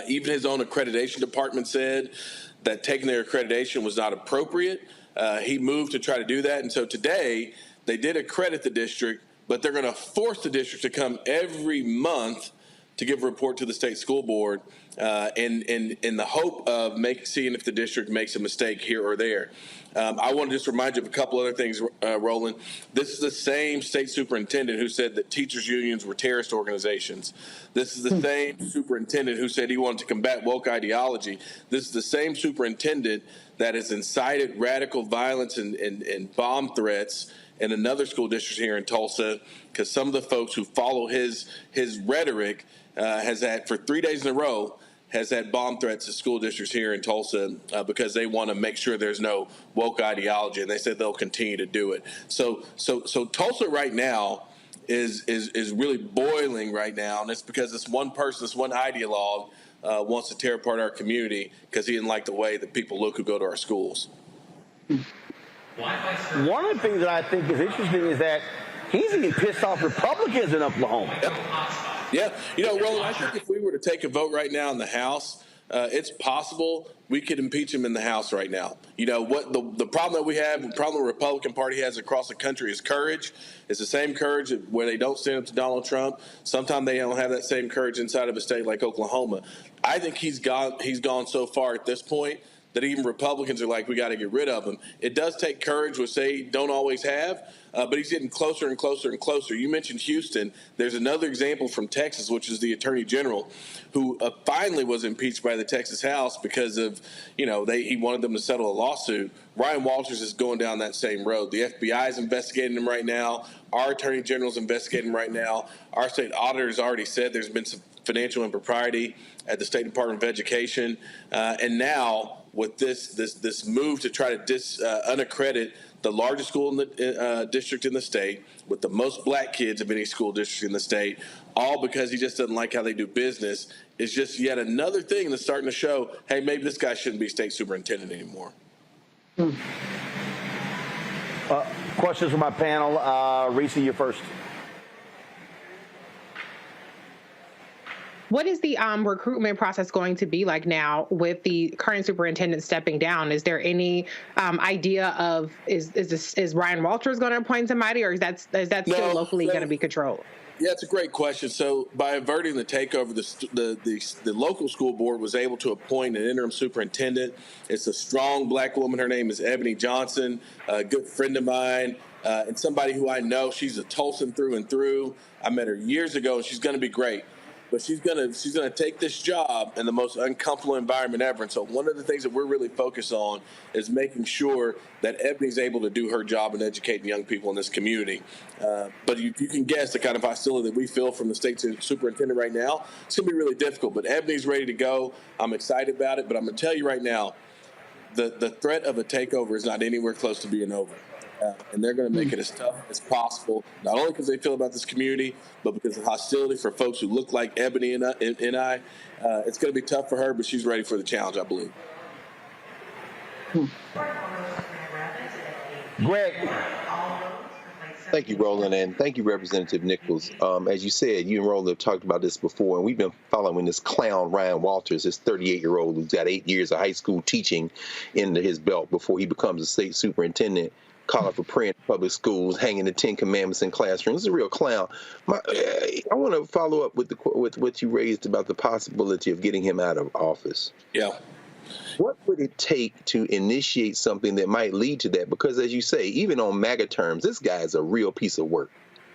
Even his own accreditation department said that taking their accreditation was not appropriate. He moved to try to do that. And so today, they did accredit the district, but they're going to force the district to come every month to give a report to the state school board in the hope of seeing if the district makes a mistake here or there. I want to just remind you of a couple other things, Roland. This is the same state superintendent who said that teachers' unions were terrorist organizations. This is the same superintendent who said he wanted to combat woke ideology. This is the same superintendent that has incited radical violence and bomb threats in another school district here in Tulsa, because some of the folks who follow his rhetoric has had, for 3 days in a row, has had bomb threats to school districts here in Tulsa because they want to make sure there's no woke ideology, and they said they'll continue to do it. So Tulsa right now is really boiling right now, and it's because this one person, this one ideologue, wants to tear apart our community because he didn't like the way that people look who go to our schools. One of the things that I think is interesting is that he's even pissed off Republicans in Oklahoma. Yeah. You know, Roland, I think if we were to take a vote right now in the House, it's possible we could impeach him in the House right now. You know, what the problem that we have, the problem the Republican Party has across the country is courage. It's the same courage where they don't stand up to Donald Trump. Sometimes they don't have that same courage inside of a state like Oklahoma. I think he's gone so far at this point that even Republicans are like, we got to get rid of him. It does take courage, which they don't always have, but he's getting closer and closer and closer. You mentioned Houston. There's another example from Texas, which is the Attorney General, who finally was impeached by the Texas House because of, he wanted them to settle a lawsuit. Ryan Walters is going down that same road. The FBI is investigating him right now. Our Attorney General is investigating him right now. Our state auditor has already said there's been some financial impropriety at the State Department of Education. And now, with this move to try to unaccredit the largest school in the district in the state, with the most black kids of any school district in the state, all because he just doesn't like how they do business, is just yet another thing that's starting to show, hey, maybe this guy shouldn't be state superintendent anymore. Questions from my panel. Reese, you first. What is the recruitment process going to be like now with the current superintendent stepping down? Is there any idea of is Ryan Walters going to appoint somebody, or is that still locally going to be controlled? Yeah, it's a great question. So by averting the takeover, the local school board was able to appoint an interim superintendent. It's a strong black woman. Her name is Ebony Johnson, a good friend of mine, and somebody who I know. She's a Tulsan through and through. I met her years ago, and she's going to be great. But she's gonna take this job in the most uncomfortable environment ever. And so one of the things that we're really focused on is making sure that Ebony's able to do her job in educating young people in this community. But you can guess the kind of hostility that we feel from the state superintendent right now. It's gonna be really difficult. But Ebony's ready to go. I'm excited about it. But I'm gonna tell you right now, the threat of a takeover is not anywhere close to being over. And they're going to make it as tough as possible, not only because they feel about this community, but because of hostility for folks who look like Ebony and I. It's going to be tough for her, but she's ready for the challenge, I believe. Greg. Thank you, Roland, and thank you, Representative Nichols. As you said, you and Roland have talked about this before, and we've been following this clown, Ryan Walters, this 38-year-old who's got 8 years of high school teaching into his belt before he becomes a state superintendent, calling for prayer in public schools, hanging the 10 Commandments in classrooms. It's a real clown. I want to follow up with what you raised about the possibility of getting him out of office. Yeah. What would it take to initiate something that might lead to that? Because, as you say, even on MAGA terms, this guy is a real piece of work.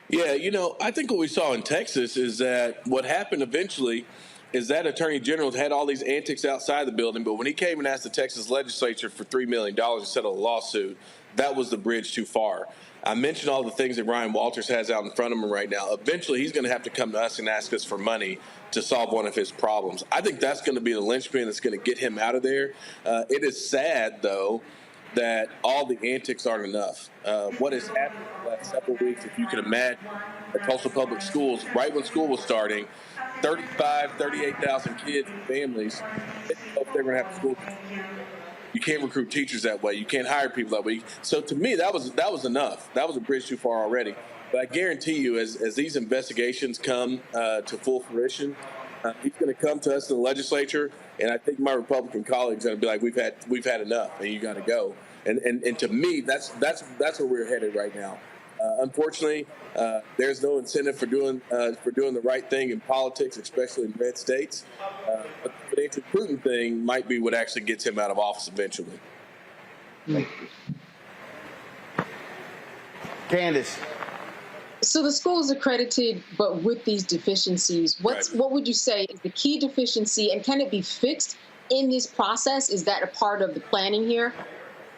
Yeah, I think what we saw in Texas is that what happened eventually is that Attorney General had all these antics outside the building, but when he came and asked the Texas legislature for $3 million to settle a lawsuit, that was the bridge too far. I mentioned all the things that Ryan Walters has out in front of him right now. Eventually, he's going to have to come to us and ask us for money to solve one of his problems. I think that's going to be the linchpin that's going to get him out of there. It is sad, though, that all the antics aren't enough. What has happened in the last several weeks, if you can imagine, at Tulsa Public Schools, right when school was starting, 38,000 kids and families didn't know if they were going to have school. You can't recruit teachers that way. You can't hire people that way. So to me, that was enough. That was a bridge too far already. But I guarantee you, as these investigations come to full fruition, he's going to come to us in the legislature, and I think my Republican colleagues are going to be like, we've had enough, and you got to go. And to me, that's where we're headed right now. Unfortunately, there's no incentive for doing the right thing in politics, especially in red states. But the financial prudent thing might be what actually gets him out of office eventually. Thank you. Candace. So the school is accredited, but with these deficiencies, what would you say is the key deficiency, and can it be fixed in this process? Is that a part of the planning here?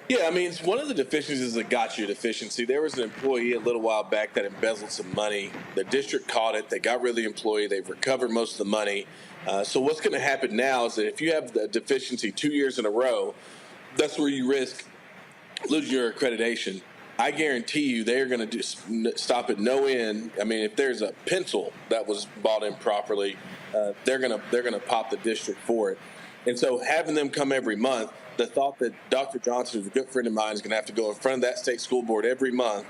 Yeah, I mean, it's one of the deficiencies is a gotcha deficiency. There was an employee a little while back that embezzled some money. The district caught it. They got rid of the employee. They've recovered most of the money. So what's going to happen now is that if you have the deficiency 2 years in a row, that's where you risk losing your accreditation. I guarantee you they're going to stop at no end. I mean, if there's a pencil that was bought improperly, they're going to pop the district for it. And so having them come every month, the thought that Dr. Johnson, who's a good friend of mine, is going to have to go in front of that state school board every month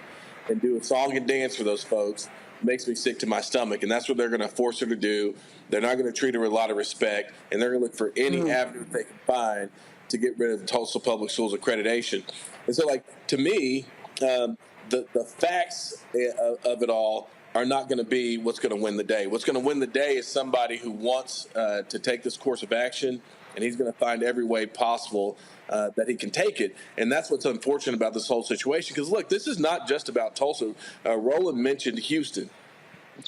and do a song and dance for those folks makes me sick to my stomach. And that's what they're going to force her to do. They're not going to treat her with a lot of respect, and they're going to look for any avenue they can find to get rid of the Tulsa Public Schools accreditation. And so, like, to me, the facts of it all are not going to be what's going to win the day. What's going to win the day is somebody who wants to take this course of action, and he's going to find every way possible that he can take it. And that's what's unfortunate about this whole situation. Because, look, this is not just about Tulsa. Roland mentioned Houston.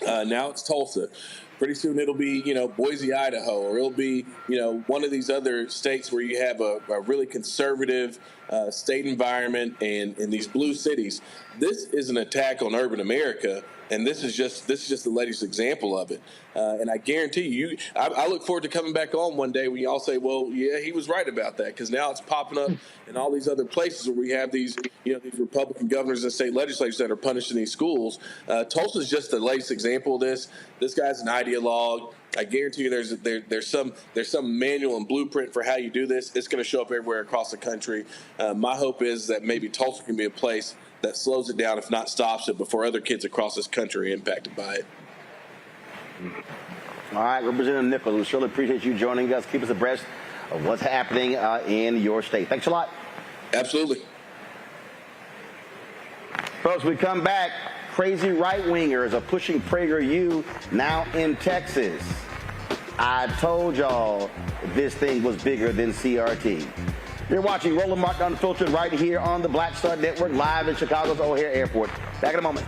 Now it's Tulsa. Pretty soon it'll be, Boise, Idaho, or it'll be, one of these other states where you have a really conservative state environment and these blue cities. This is an attack on urban America, and this is just the latest example of it. And I guarantee you, I look forward to coming back on one day when y'all say, well, yeah, he was right about that, because now it's popping up in all these other places where we have these, these Republican governors and state legislators that are punishing these schools. Tulsa is just the latest example of this. This guy's an ideologue. I guarantee you there's some manual and blueprint for how you do this. It's going to show up everywhere across the country. My hope is that maybe Tulsa can be a place that slows it down, if not stops it, before other kids across this country are impacted by it. All right, Representative Nichols, we surely appreciate you joining us. Keep us abreast of what's happening in your state. Thanks a lot. Absolutely. Folks, we come back. Crazy right-wingers are pushing PregerU now in Texas. I told y'all this thing was bigger than CRT. You're watching Roland Martin Unfiltered right here on the Black Star Network, live in Chicago's O'Hare Airport. Back in a moment.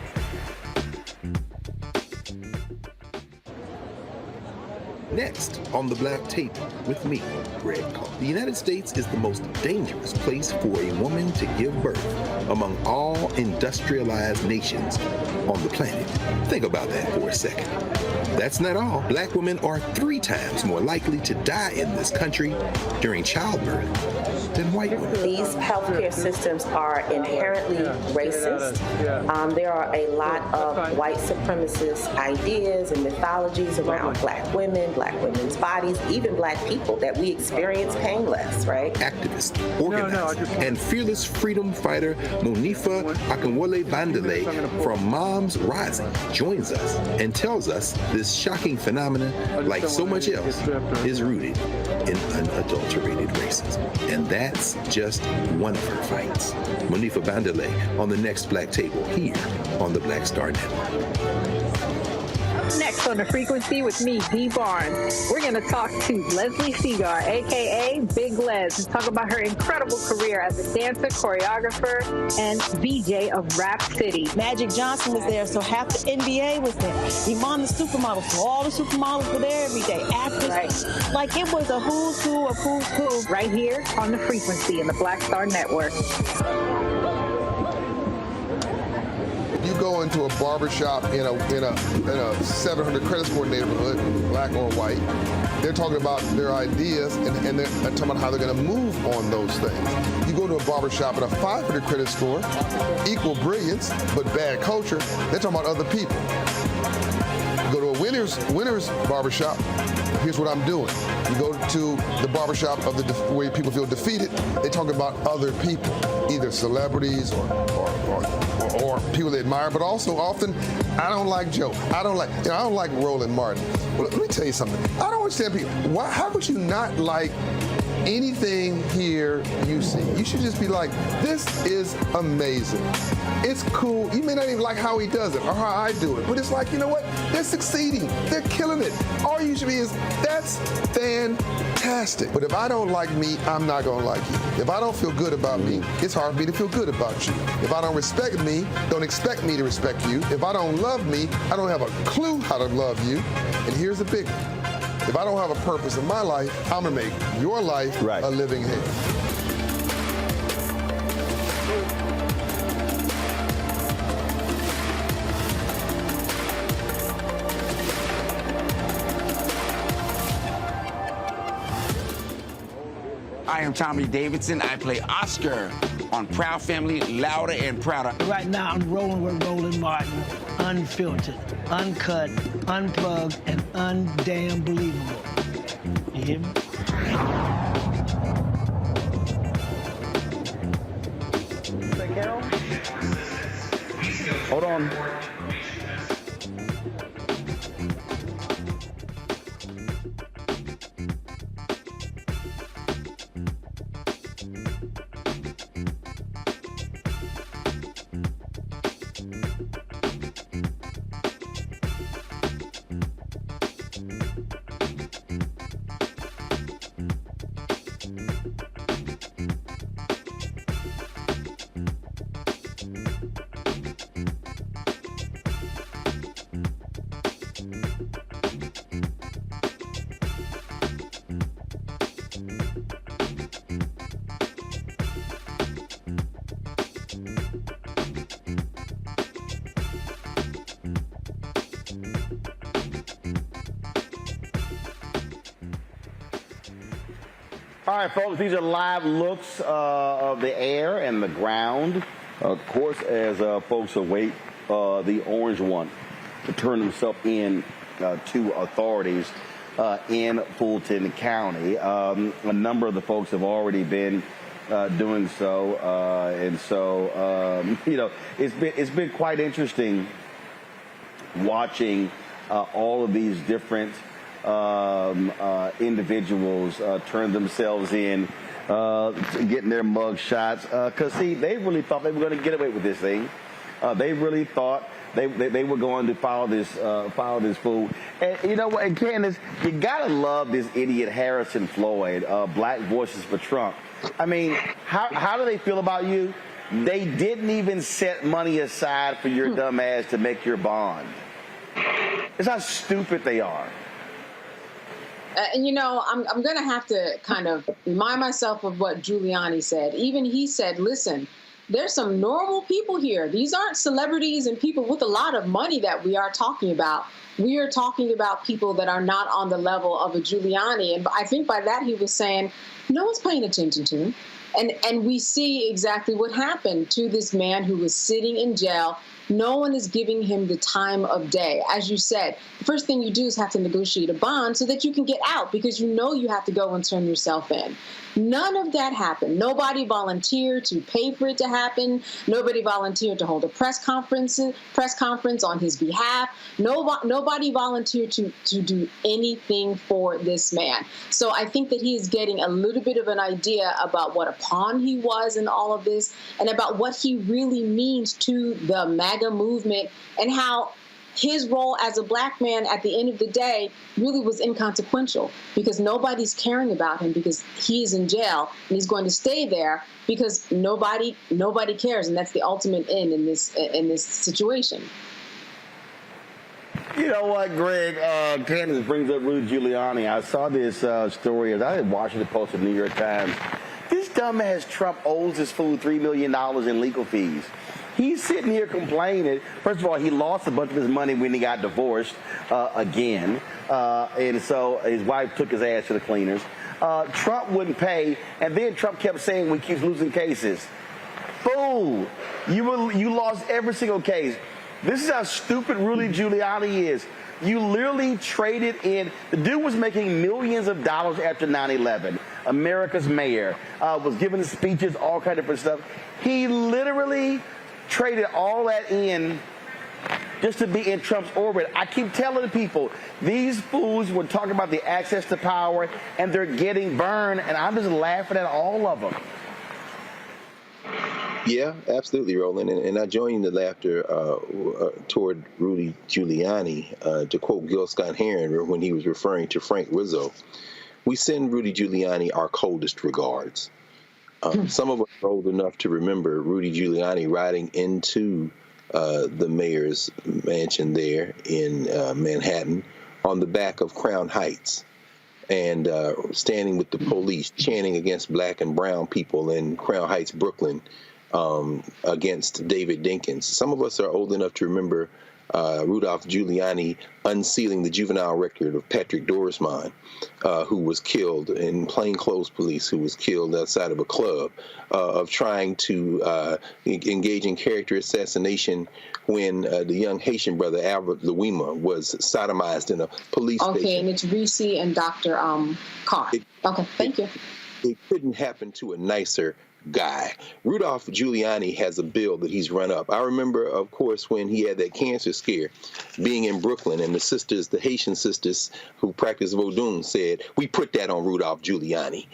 Next on the Black Table with me, Greg Carr. The United States is the most dangerous place for a woman to give birth among all industrialized nations on the planet. Think about that for a second. That's not all. Black women are 3 times more likely to die in this country during childbirth than white women. These healthcare systems are inherently racist. There are a lot of white supremacist ideas and mythologies around black women's bodies, even black people, that we experience painless, right? Activist, organizer, and fearless freedom fighter Monifa Akinwole Bandele from Moms Rising joins us and tells us this shocking phenomenon, like so much else, is rooted in unadulterated racism. And that's just one of her fights. Monifa Bandele on the next Black Table here on the Black Star Network. Next on The Frequency with me, Dee Barnes, we're going to talk to Leslie Segar, a.k.a. Big Les, and talk about her incredible career as a dancer, choreographer, and VJ of Rap City. Magic Johnson was there, so half the NBA was there. Iman the supermodel, so all the supermodels were there every day. Actors, right. Like it was a who's who of who's who. Right here on The Frequency in the Black Star Network. You go into a barbershop in a 700 credit score neighborhood, black or white, they're talking about their ideas and they're talking about how they're going to move on those things. You go to a barbershop at a 500 credit score, equal brilliance, but bad culture, they're talking about other people. You go to a winner's barbershop, here's what I'm doing. You go to the barbershop of where people feel defeated, they talk about other people, either celebrities or people they admire, but also often, I don't like Joe. I don't like Roland Martin. Well, let me tell you something. I don't understand people. How could you not like anything here you see? You should just be like, this is amazing. It's cool. You may not even like how he does it or how I do it, but it's like, you know what? They're succeeding. They're killing it. All you should be is, that's fantastic. But if I don't like me, I'm not going to like you. If I don't feel good about me, it's hard for me to feel good about you. If I don't respect me, don't expect me to respect you. If I don't love me, I don't have a clue how to love you. And here's the big one. If I don't have a purpose in my life, I'm going to make your life a living hell. I am Tommy Davidson. I play Oscar on Proud Family, Louder and Prouder. Right now, I'm rolling with Roland Martin, unfiltered, uncut, unplugged, and undamn believable. You hear me? Hold on. All right, folks, these are live looks of the air and the ground. Of course, as folks await the orange one to turn himself in to authorities in Fulton County. A number of the folks have already been doing so, and so you know, it's been quite interesting watching all of these different individuals turn themselves in, getting their mug shots. Because, see, they really thought they were going to get away with this thing. They really thought they were going to follow this fool. And you know what, and Candace, you got to love this idiot Harrison Floyd, Black Voices for Trump. I mean, how do they feel about you? They didn't even set money aside for your dumb ass to make your bond. It's how stupid they are. And, you know, I'm going to have to kind of remind myself of what Giuliani said. Even he said, listen, there's some normal people here. These aren't celebrities and people with a lot of money that we are talking about. We are talking about people that are not on the level of a Giuliani. And I think by that he was saying, no one's paying attention to him. And we see exactly what happened to this man who was sitting in jail. No one is giving him the time of day. As you said, the first thing you do is have to negotiate a bond so that you can get out, because you know you have to go and turn yourself in. None of that happened. Nobody volunteered to pay for it to happen. Nobody volunteered to hold a press conference on his behalf. Nobody volunteered to do anything for this man. So I think that he is getting a little bit of an idea about what a pawn he was in all of this, and about what he really means to the MAGA movement, and how his role as a black man at the end of the day really was inconsequential, because nobody's caring about him, because he's in jail and he's going to stay there because nobody cares, and that's the ultimate end in this situation. You know what, Greg? Candace brings up Rudy Giuliani. I saw this story. I had Washington Post and New York Times. This dumbass Trump owes this fool $3 million in legal fees. He's sitting here complaining. First of all, he lost a bunch of his money when he got divorced again. And so his wife took his ass to the cleaners. Trump wouldn't pay. And then Trump kept saying we keep losing cases. Fool, you lost every single case. This is how stupid Rudy Giuliani is. You literally traded in. The dude was making millions of dollars after 9/11. America's mayor was giving speeches, all kind of different stuff. He literally traded all that in just to be in Trump's orbit. I keep telling people, these fools were talking about the access to power, and they're getting burned, and I'm just laughing at all of them. Yeah, absolutely, Roland. And I join the laughter toward Rudy Giuliani, to quote Gil Scott-Heron when he was referring to Frank Rizzo. We send Rudy Giuliani our coldest regards. Some of us are old enough to remember Rudy Giuliani riding into the mayor's mansion there in Manhattan on the back of Crown Heights, and standing with the police, chanting against black and brown people in Crown Heights, Brooklyn, against David Dinkins. Some of us are old enough to remember Rudolph Giuliani unsealing the juvenile record of Patrick Dorismond, who was killed in plainclothes police, who was killed outside of a club, of trying to engage in character assassination when the young Haitian brother Albert Louima was sodomized in a police station. Okay, and it's Reese and Dr. Carr. Okay, thank you. It couldn't happen to a nicer guy. Rudolph Giuliani has a bill that he's run up. I remember, of course, when he had that cancer scare, being in Brooklyn, and the Haitian sisters who practice Vodun said, we put that on Rudolph Giuliani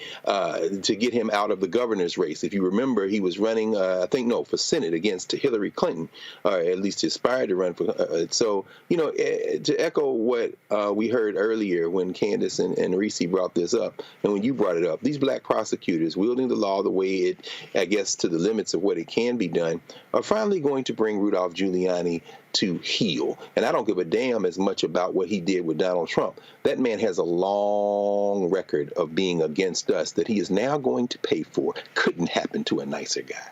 to get him out of the governor's race. If you remember, he was running, for Senate against Hillary Clinton, or at least aspired to run for. To echo what we heard earlier when Candace and Reese brought this up, and when you brought it up, these black prosecutors wielding the law the way it, I guess, to the limits of what it can be done, are finally going to bring Rudolph Giuliani to heel. And I don't give a damn as much about what he did with Donald Trump. That man has a long record of being against us that he is now going to pay for. Couldn't happen to a nicer guy.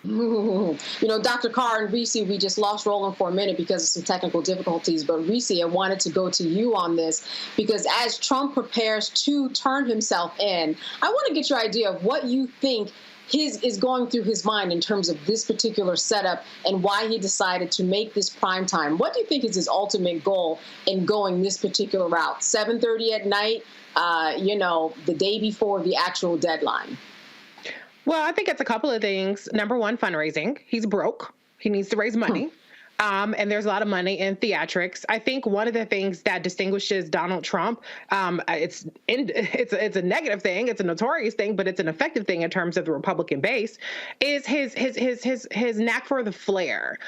Dr. Carr and Reese, we just lost Roland for a minute because of some technical difficulties. But Reese, I wanted to go to you on this because as Trump prepares to turn himself in, I want to get your idea of what you think is going through his mind in terms of this particular setup and why he decided to make this prime time. What do you think is his ultimate goal in going this particular route? 7:30 at night, the day before the actual deadline? Well, I think it's a couple of things. Number one, fundraising. He's broke. He needs to raise money. And there's a lot of money in theatrics. I think one of the things that distinguishes Donald Trump, it's a negative thing, it's a notorious thing, but it's an effective thing in terms of the Republican base, is his knack for the flair.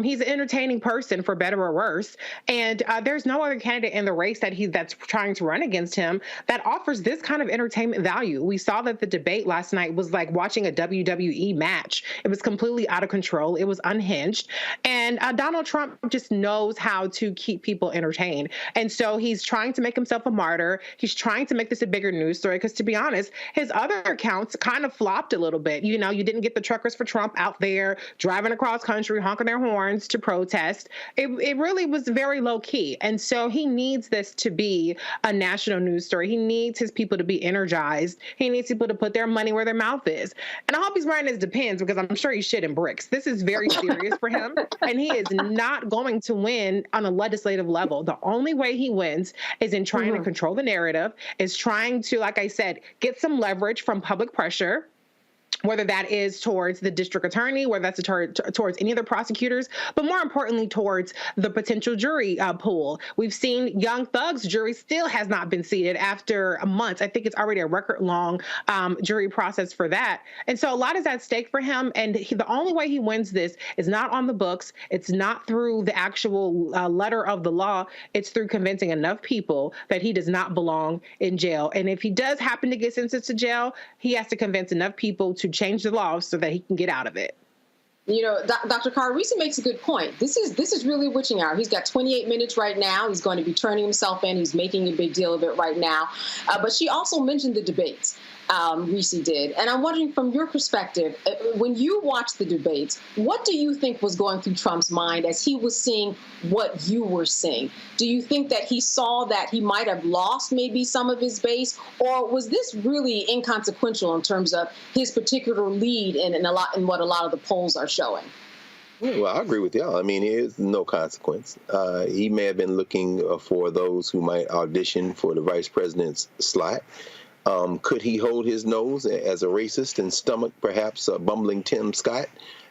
He's an entertaining person, for better or worse, and there's no other candidate in the race that's trying to run against him that offers this kind of entertainment value. We saw that the debate last night was like watching a WWE match. It was completely out of control. It was unhinged, and Donald Trump just knows how to keep people entertained. And so he's trying to make himself a martyr. He's trying to make this a bigger news story because, to be honest, his other accounts kind of flopped a little bit. You didn't get the Truckers for Trump out there driving across country, honking their horns to protest. It really was very low key. And so he needs this to be a national news story. He needs his people to be energized. He needs people to put their money where their mouth is. And I hope he's wearing his Depends because I'm sure he's shitting bricks. This is very serious for him. And he is not going to win on a legislative level. The only way he wins is in trying to control the narrative, is trying to, like I said, get some leverage from public pressure, whether that is towards the district attorney, whether that's towards any other prosecutors, but more importantly, towards the potential jury pool. We've seen Young Thug's jury still has not been seated after months. I think it's already a record-long jury process for that. And so a lot is at stake for him, and the only way he wins this is not on the books. It's not through the actual letter of the law. It's through convincing enough people that he does not belong in jail. And if he does happen to get sentenced to jail, he has to convince enough people to change the law so that he can get out of it. Dr. Carr, Reese makes a good point. This is really witching hour. He's got 28 minutes right now. He's going to be turning himself in. He's making a big deal of it right now. But she also mentioned the debates. Reese did. And I'm wondering, from your perspective, when you watched the debates, what do you think was going through Trump's mind as he was seeing what you were seeing? Do you think that he saw that he might have lost maybe some of his base, or was this really inconsequential in terms of his particular lead in what a lot of the polls are showing? Well, I agree with y'all. I mean, it's no consequence. He may have been looking for those who might audition for the vice president's slot. Could he hold his nose as a racist and stomach perhaps a bumbling Tim Scott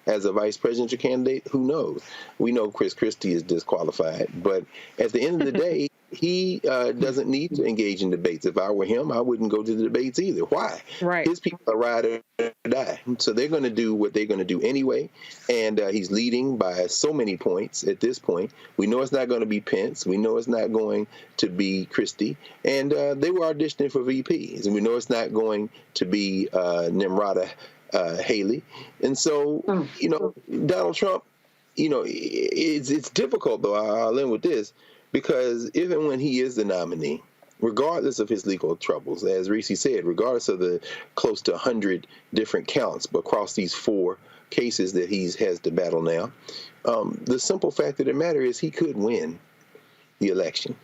as a vice presidential candidate? Who knows? We know Chris Christie is disqualified. But at the end of the day, he doesn't need to engage in debates. If I were him, I wouldn't go to the debates either. Why? Right. His people are ride or die. So they're going to do what they're going to do anyway. And he's leading by so many points at this point. We know it's not going to be Pence. We know it's not going to be Christie. And they were auditioning for VPs. And we know it's not going to be Nimrata Haley. And so, Donald Trump, it's difficult, though. I'll end with this. Because even when he is the nominee, regardless of his legal troubles, as Reese said, regardless of the close to 100 different counts across these 4 cases that he has to battle now. The simple fact of the matter is he could win the election.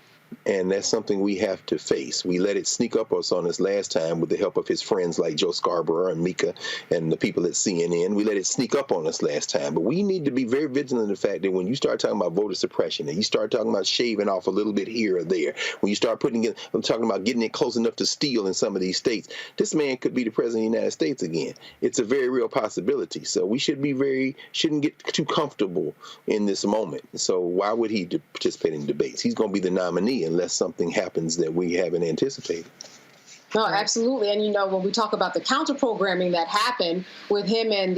And that's something we have to face. We let it sneak up on us last time with the help of his friends like Joe Scarborough and Mika and the people at CNN. We let it sneak up on us last time. But we need to be very vigilant of the fact that when you start talking about voter suppression and you start talking about shaving off a little bit here or there, when you start I'm talking about getting it close enough to steal in some of these states, this man could be the president of the United States again. It's a very real possibility. So we shouldn't get too comfortable in this moment. So why would he participate in debates? He's going to be the nominee unless something happens that we haven't anticipated. No, absolutely. And, when we talk about the counter-programming that happened with him and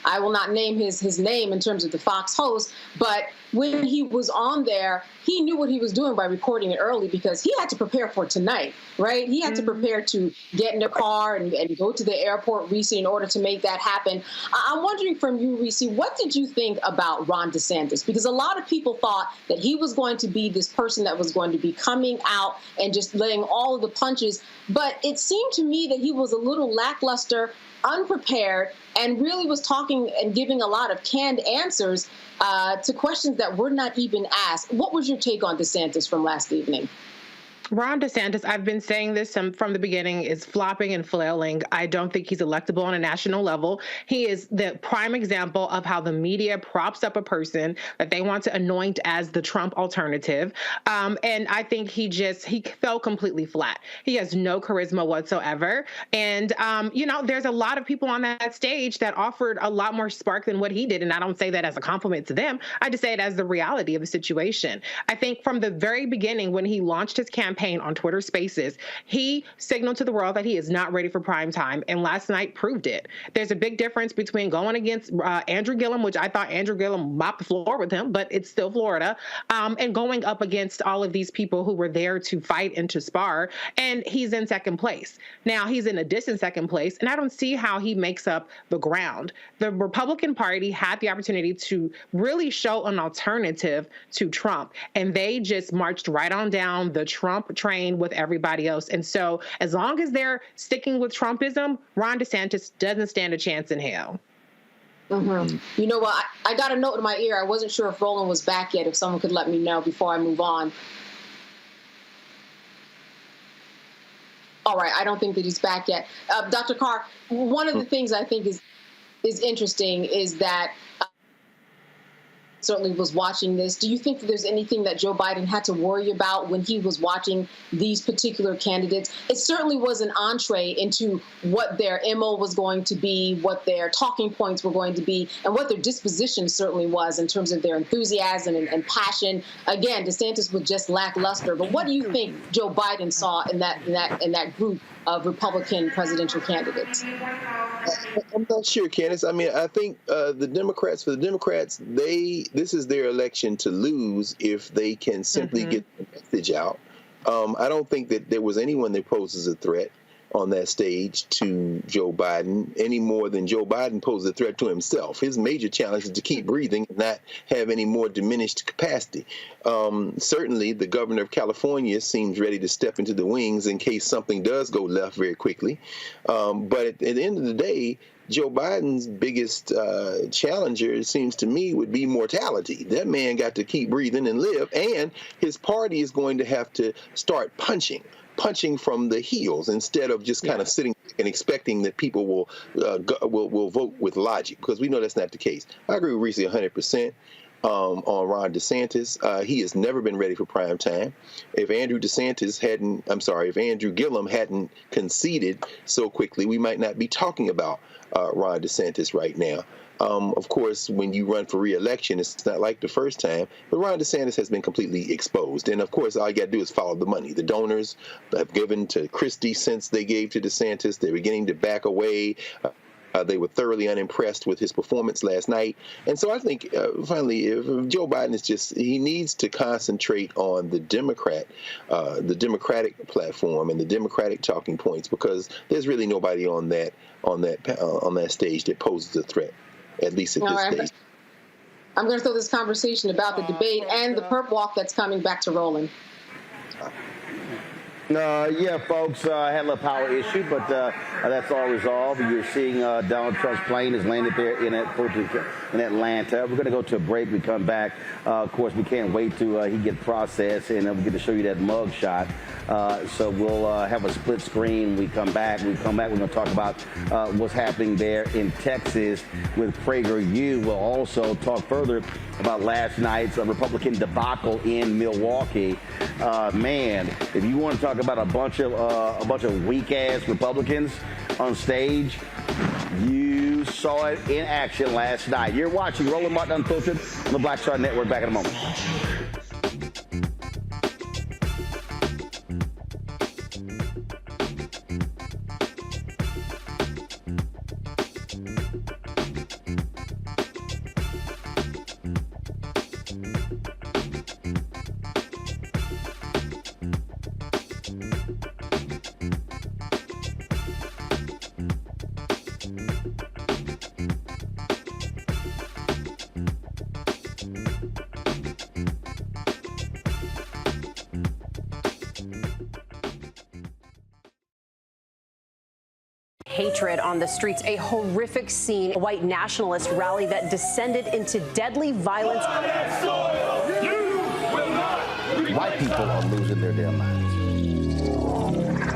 I will not name his name in terms of the Fox host, but when he was on there, he knew what he was doing by recording it early because he had to prepare for tonight, right? He had to prepare to get in a car and go to the airport, Reese, in order to make that happen. I'm wondering from you, Reese, what did you think about Ron DeSantis? Because a lot of people thought that he was going to be this person that was going to be coming out and just laying all of the punches. But it seemed to me that he was a little lackluster, unprepared, and really was talking and giving a lot of canned answers to questions that were not even asked. What was your take on DeSantis from last evening? Ron DeSantis, I've been saying this from the beginning, is flopping and flailing. I don't think he's electable on a national level. He is the prime example of how the media props up a person that they want to anoint as the Trump alternative. And I think he fell completely flat. He has no charisma whatsoever. And, there's a lot of people on that stage that offered a lot more spark than what he did. And I don't say that as a compliment to them. I just say it as the reality of the situation. I think from the very beginning, when he launched his campaign on Twitter Spaces, he signaled to the world that he is not ready for prime time, and last night proved it. There's a big difference between going against Andrew Gillum, which I thought Andrew Gillum mopped the floor with him, but it's still Florida, and going up against all of these people who were there to fight and to spar, and he's in second place. Now, he's in a distant second place, and I don't see how he makes up the ground. The Republican Party had the opportunity to really show an alternative to Trump, and they just marched right on down the Trump train with everybody else. And so as long as they're sticking with Trumpism, Ron DeSantis doesn't stand a chance in hell. Mm-hmm. You know what? I got a note in my ear. I wasn't sure if Roland was back yet, if someone could let me know before I move on. All right. I don't think that he's back yet. Dr. Carr, one of the things I think is interesting is that certainly was watching this. Do you think that there's anything that Joe Biden had to worry about when he was watching these particular candidates? It certainly was an entree into what their MO was going to be, what their talking points were going to be, and what their disposition certainly was in terms of their enthusiasm and passion. Again, DeSantis was just lackluster. But what do you think Joe Biden saw in that group of Republican presidential candidates? I'm not sure, Candace. I mean, I think the Democrats, this is their election to lose if they can simply get the message out. I don't think that there was anyone that poses a threat on that stage to Joe Biden any more than Joe Biden poses a threat to himself. His major challenge is to keep breathing and not have any more diminished capacity. Certainly, the governor of California seems ready to step into the wings in case something does go left very quickly. But at the end of the day, Joe Biden's biggest challenger, it seems to me, would be mortality. That man got to keep breathing and live, and his party is going to have to start punching from the heels instead of just kind of sitting and expecting that people will vote with logic, because we know that's not the case. I agree with Reese 100%. On Ron DeSantis. He has never been ready for prime time. If Andrew Gillum hadn't conceded so quickly, we might not be talking about Ron DeSantis right now. Of course, when you run for re-election, it's not like the first time, but Ron DeSantis has been completely exposed. And of course, all you got to do is follow the money. The donors have given to Christie since they gave to DeSantis. They're beginning to back away. They were thoroughly unimpressed with his performance last night. And so I think, finally, if Joe Biden he needs to concentrate on the Democratic platform and the Democratic talking points, because there's really nobody on that stage that poses a threat, at least at this stage. I'm going to throw this conversation about the debate and the perp walk that's coming back to Roland. Yeah, folks, had a little power issue, but that's all resolved. You're seeing Donald Trump's plane has landed there in Atlanta. We're going to go to a break. We come back. Of course, we can't wait till he gets processed, and we get to show you that mug shot. So we'll have a split screen. We come back. We're going to talk about what's happening there in Texas with PregerU. We'll also talk further about last night's Republican debacle in Milwaukee. Man, if you want to talk about a bunch of weak-ass Republicans on stage, you saw it in action last night. You're watching Roland Martin Unfiltered on the Black Star Network. Back in a moment. Hatred on the streets, a horrific scene, a white nationalist rally that descended into deadly violence. White people are losing their damn minds.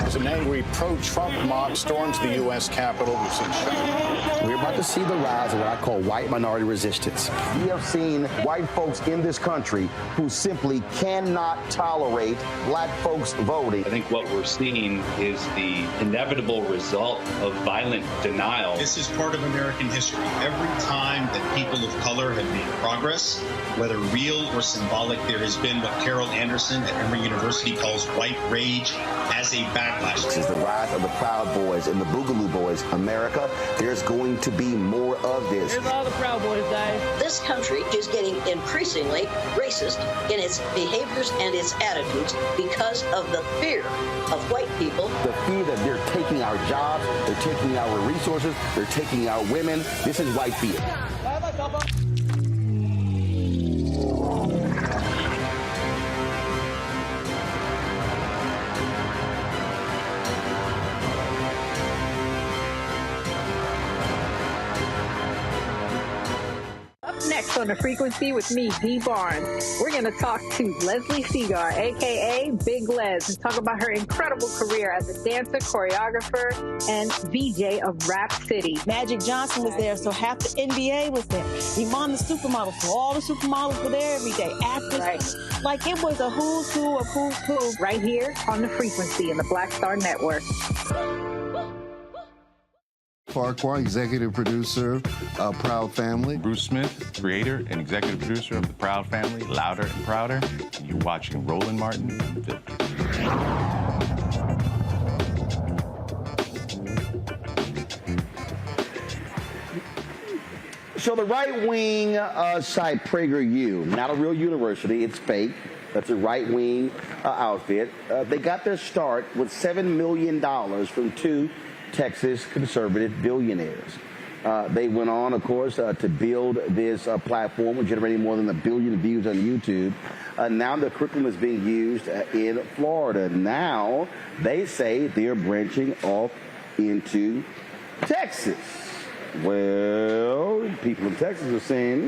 As an angry pro-Trump mob storms the U.S. Capitol, we've seen shooting. We're about to see the rise of what I call white minority resistance. We have seen white folks in this country who simply cannot tolerate black folks voting. I think what we're seeing is the inevitable result of violent denial. This is part of American history. Every time that people of color have made progress, whether real or symbolic, there has been what Carol Anderson at Emory University calls white rage as a backlash. This is the rise of the Proud Boys and the Boogaloo Boys. America, there's going to be more of this. Here's all the Proud Boys, guys. This country is getting increasingly racist in its behaviors and its attitudes because of the fear of white people. The fear that they're taking our jobs, they're taking our resources, they're taking our women. This is white fear. Next on The Frequency with me, Dee Barnes. We're going to talk to Leslie Segar, a.k.a. Big Les, and talk about her incredible career as a dancer, choreographer, and VJ of Rap City. Magic Johnson was there, so half the NBA was there. Iman the supermodel, so all the supermodels were there every day. Actors, Right. Like it was a who's who of who's who. Right here on The Frequency in the Black Star Network. Farquhar, executive producer of Proud Family. Bruce Smith, creator and executive producer of The Proud Family, Louder and Prouder. And you're watching Roland Martin Unfiltered. So the right-wing site PregerU, not a real university, it's fake. That's a right-wing outfit. They got their start with $7 million from two Texas conservative billionaires. They went on, of course, to build this platform, generating more than 1 billion views on YouTube. Now the curriculum is being used in Florida. Now they say they're branching off into Texas. Well, people in Texas are saying,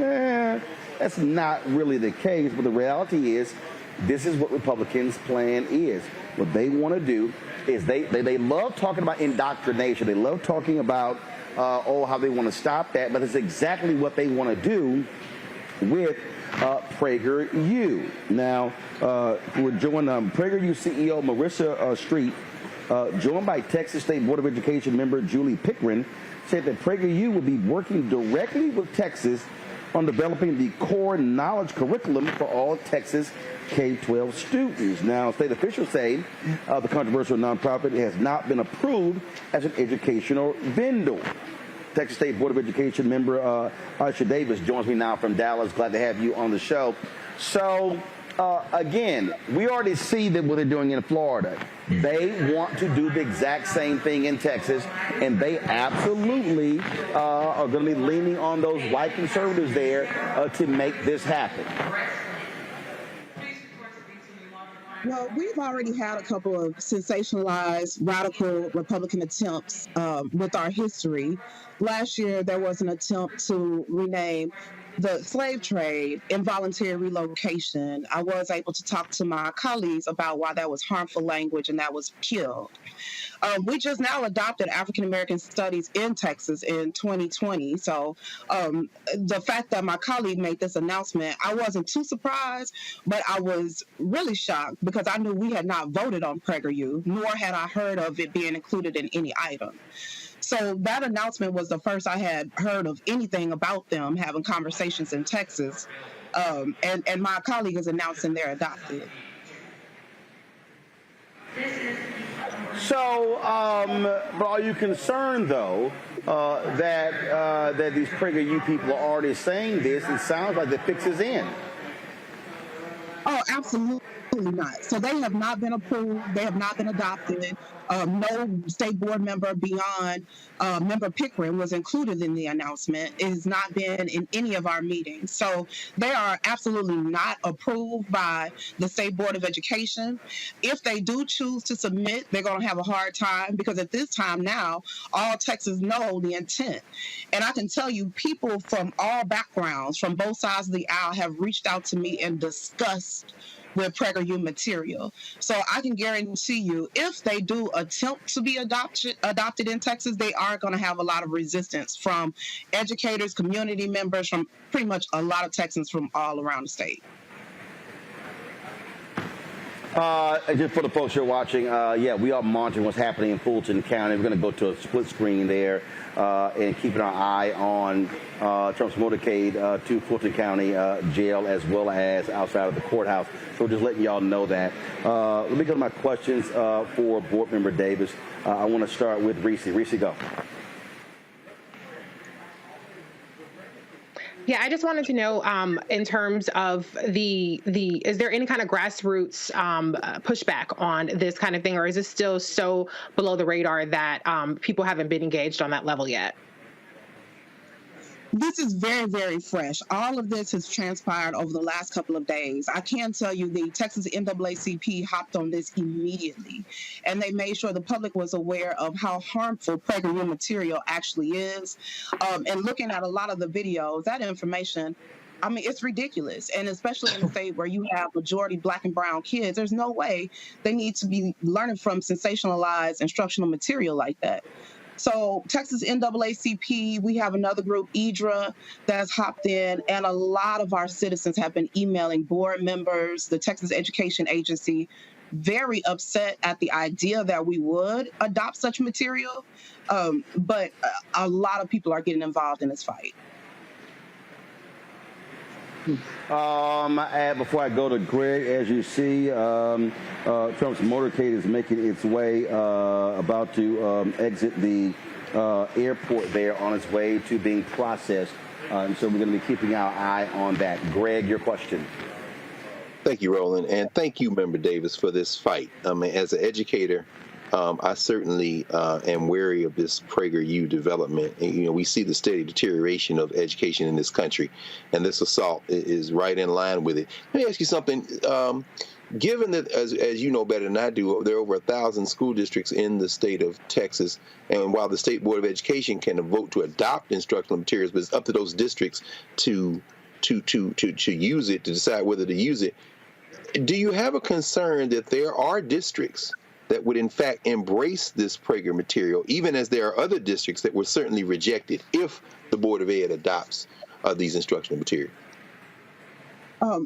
that's not really the case. But the reality is, this is what Republicans' plan is. What they want to do is they love talking about indoctrination. They love talking about, how they want to stop that. But it's exactly what they want to do with PregerU. Now, we're joined PregerU CEO Marissa Street, joined by Texas State Board of Education member Julie Pickren, said that PregerU will be working directly with Texas on developing the core knowledge curriculum for all Texas K-12 students. Now, state officials say the controversial nonprofit has not been approved as an educational vendor. Texas State Board of Education member Aisha Davis joins me now from Dallas. Glad to have you on the show. So, again, we already see that what they're doing in Florida. They want to do the exact same thing in Texas, and they absolutely are going to be leaning on those white conservatives there to make this happen. Well, we've already had a couple of sensationalized radical Republican attempts with our history. Last year, there was an attempt to rename the slave trade involuntary relocation. I was able to talk to my colleagues about why that was harmful language and that was killed. We just now adopted African American studies in Texas in 2020. So the fact that my colleague made this announcement, I wasn't too surprised, but I was really shocked because I knew we had not voted on PregerU, nor had I heard of it being included in any item. So that announcement was the first I had heard of anything about them having conversations in Texas. And my colleague is announcing they're adopted. So, but are you concerned, though, that these PregerU people are already saying this? It sounds like the fix is in. Oh, absolutely not. So they have not been approved. They have not been adopted. No state board member beyond member Pickering was included in the announcement. It has not been in any of our meetings. So they are absolutely not approved by the State Board of Education. If they do choose to submit, they're going to have a hard time because at this time now, all Texans know the intent. And I can tell you people from all backgrounds, from both sides of the aisle, have reached out to me and discussed with PregerU material. So I can guarantee you, if they do attempt to be adopted in Texas, they are going to have a lot of resistance from educators, community members, from pretty much a lot of Texans from all around the state. Just for the folks who are watching, we are monitoring what's happening in Fulton County. We're going to go to a split screen there and keeping our eye on Trump's motorcade to Fulton County jail as well as outside of the courthouse. So just letting y'all know that. Let me go to my questions for Board Member Davis. I want to start with Reese. Reese, go. Yeah, I just wanted to know, in terms of is there any kind of grassroots pushback on this kind of thing, or is it still so below the radar that people haven't been engaged on that level yet? This is very, very fresh. All of this has transpired over the last couple of days. I can tell you the Texas NAACP hopped on this immediately, and they made sure the public was aware of how harmful PregerU material actually is. And looking at a lot of the videos, that information, I mean, it's ridiculous. And especially in a state where you have majority Black and brown kids, there's no way they need to be learning from sensationalized instructional material like that. So Texas NAACP, we have another group, EDRA, that's hopped in, and a lot of our citizens have been emailing board members, the Texas Education Agency, very upset at the idea that we would adopt such material. But a lot of people are getting involved in this fight. Before I go to Greg, as you see, Trump's motorcade is making its way, about to exit the airport there on its way to being processed. And so we're going to be keeping our eye on that. Greg, your question. Thank you, Roland, and thank you, Member Davis, for this fight. I mean, as an educator, I certainly am wary of this PregerU development. And, you know, we see the steady deterioration of education in this country, and this assault is right in line with it. Let me ask you something. Given that, as you know better than I do, there are over 1,000 school districts in the state of Texas, and while the State Board of Education can vote to adopt instructional materials, but it's up to those districts to use it, to decide whether to use it. Do you have a concern that there are districts that would in fact embrace this Prager material, even as there are other districts that would certainly reject it if the Board of Ed adopts these instructional materials?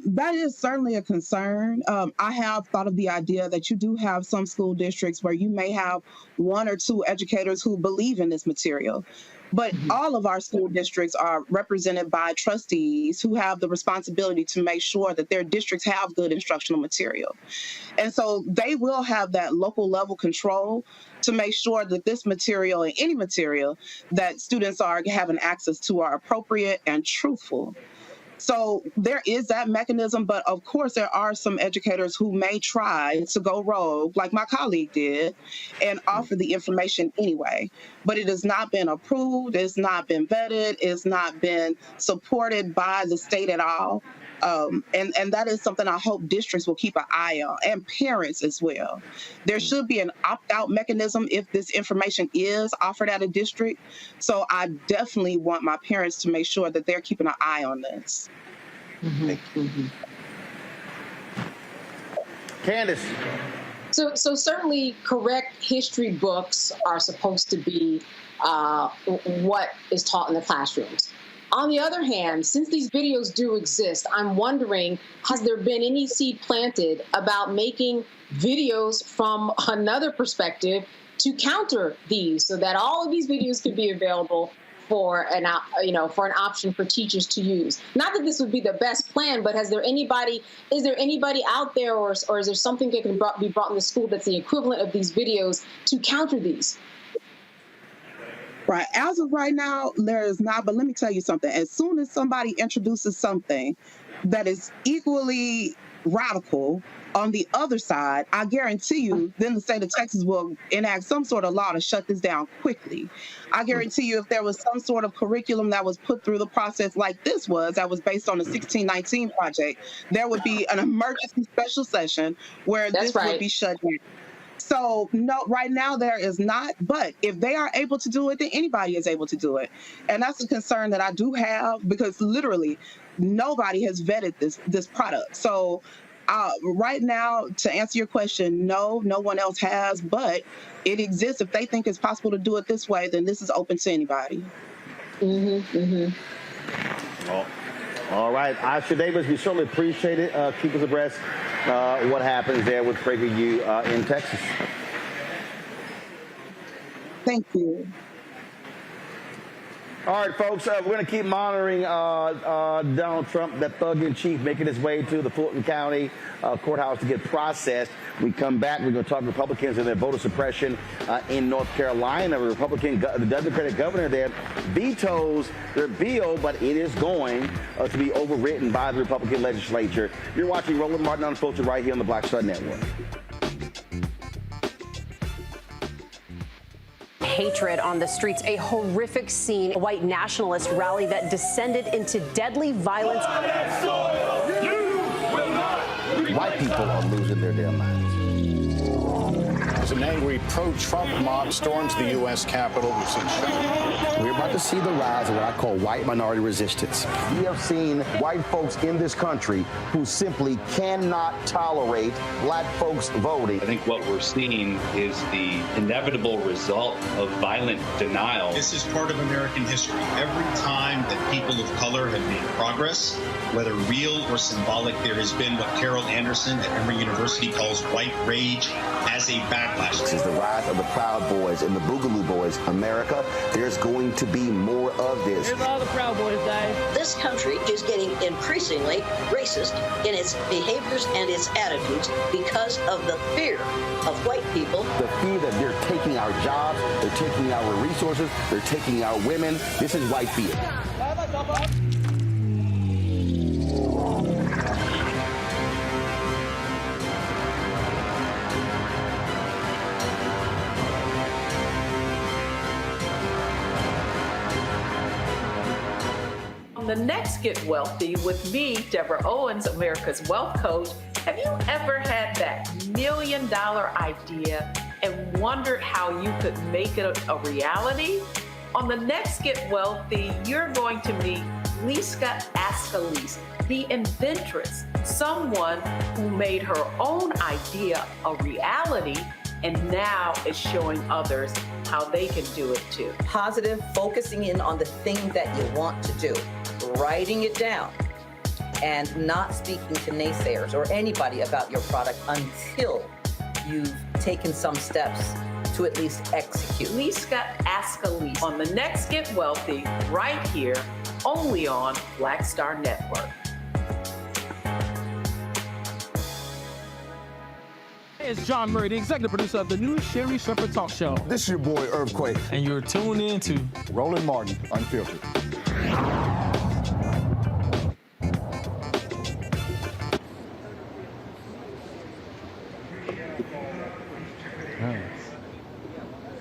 That is certainly a concern. I have thought of the idea that you do have some school districts where you may have one or two educators who believe in this material. But all of our school districts are represented by trustees who have the responsibility to make sure that their districts have good instructional material. And so they will have that local level control to make sure that this material and any material that students are having access to are appropriate and truthful. So there is that mechanism, but of course there are some educators who may try to go rogue, like my colleague did, and offer the information anyway. But it has not been approved, it's not been vetted, it's not been supported by the state at all. And that is something I hope districts will keep an eye on, and parents as well. There should be an opt-out mechanism if this information is offered at a district. So I definitely want my parents to make sure that they're keeping an eye on this. Candace. So certainly correct history books are supposed to be what is taught in the classrooms. On the other hand, since these videos do exist, I'm wondering, has there been any seed planted about making videos from another perspective to counter these, so that all of these videos could be available for an option for teachers to use? Not that this would be the best plan, but is there anybody out there, or is there something that can be brought in the school that's the equivalent of these videos to counter these? Right. As of right now, there is not. But let me tell you something. As soon as somebody introduces something that is equally radical on the other side, I guarantee you, then the state of Texas will enact some sort of law to shut this down quickly. I guarantee you, if there was some sort of curriculum that was put through the process like this was, that was based on the 1619 project, there would be an emergency special session where this would be shut down. So no, right now there is not, but if they are able to do it, then anybody is able to do it. And that's a concern that I do have, because literally nobody has vetted this product. So right now, to answer your question, no one else has, but it exists. If they think it's possible to do it this way, then this is open to anybody. All right, Asha Davis, we certainly appreciate it. Keep us abreast what happens there with PregerU in Texas. Thank you. All right, folks, we're going to keep monitoring Donald Trump, that thug-in-chief, making his way to the Fulton County courthouse to get processed. We come back, we're going to talk Republicans and their voter suppression in North Carolina. The Democratic governor there vetoes their bill, but it is going to be overwritten by the Republican legislature. You're watching Roland Martin Unfiltered right here on the Black Star Network. Hatred on the streets, a horrific scene, a white nationalist rally that descended into deadly violence. White people are losing their damn minds. As an angry pro-Trump mob storms the U.S. Capitol, we've seen shooting. We're about to see the rise of what I call white minority resistance. We have seen white folks in this country who simply cannot tolerate black folks voting. I think what we're seeing is the inevitable result of violent denial. This is part of American history. Every time that people of color have made progress, whether real or symbolic, there has been what Carol Anderson at Emory University calls white rage as a backlash. This is the rise of the Proud Boys and the Boogaloo Boys. America, there's going to be more of this. Here's all the Proud Boys, guys. This country is getting increasingly racist in its behaviors and its attitudes because of the fear of white people. The fear that they're taking our jobs, they're taking our resources, they're taking our women. This is white fear. The next Get Wealthy with me, Deborah Owens, America's Wealth Coach. Have you ever had that $1 million idea and wondered how you could make it a reality? On the next Get Wealthy, you're going to meet Liska Askalise, the inventress, someone who made her own idea a reality and now is showing others how they can do it too. Positive, focusing in on the thing that you want to do, writing it down, and not speaking to naysayers or anybody about your product until you've taken some steps to at least execute. Liska Askalise on the next Get Wealthy, right here, only on Black Star Network. It's John Murray, the executive producer of the new Sherry Shepherd Talk Show. This is your boy, Earthquake. And you're tuned in to Roland Martin Unfiltered.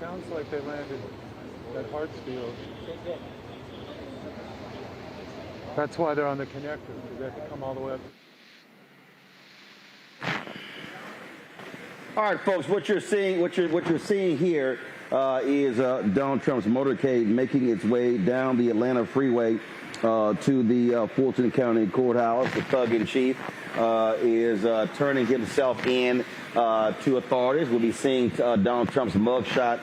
Sounds like they landed at Hartsfield. That's why they're on the connector, because they have to come all the way up. All right, folks, what you're seeing here is Donald Trump's motorcade making its way down the Atlanta freeway to the Fulton County Courthouse. The thug-in-chief is turning himself in to authorities. We'll be seeing Donald Trump's mugshot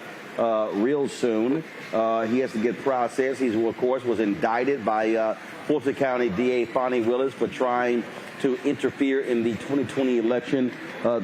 real soon. He has to get processed. He, of course, was indicted by Fulton County DA Fani Willis for trying to interfere in the 2020 election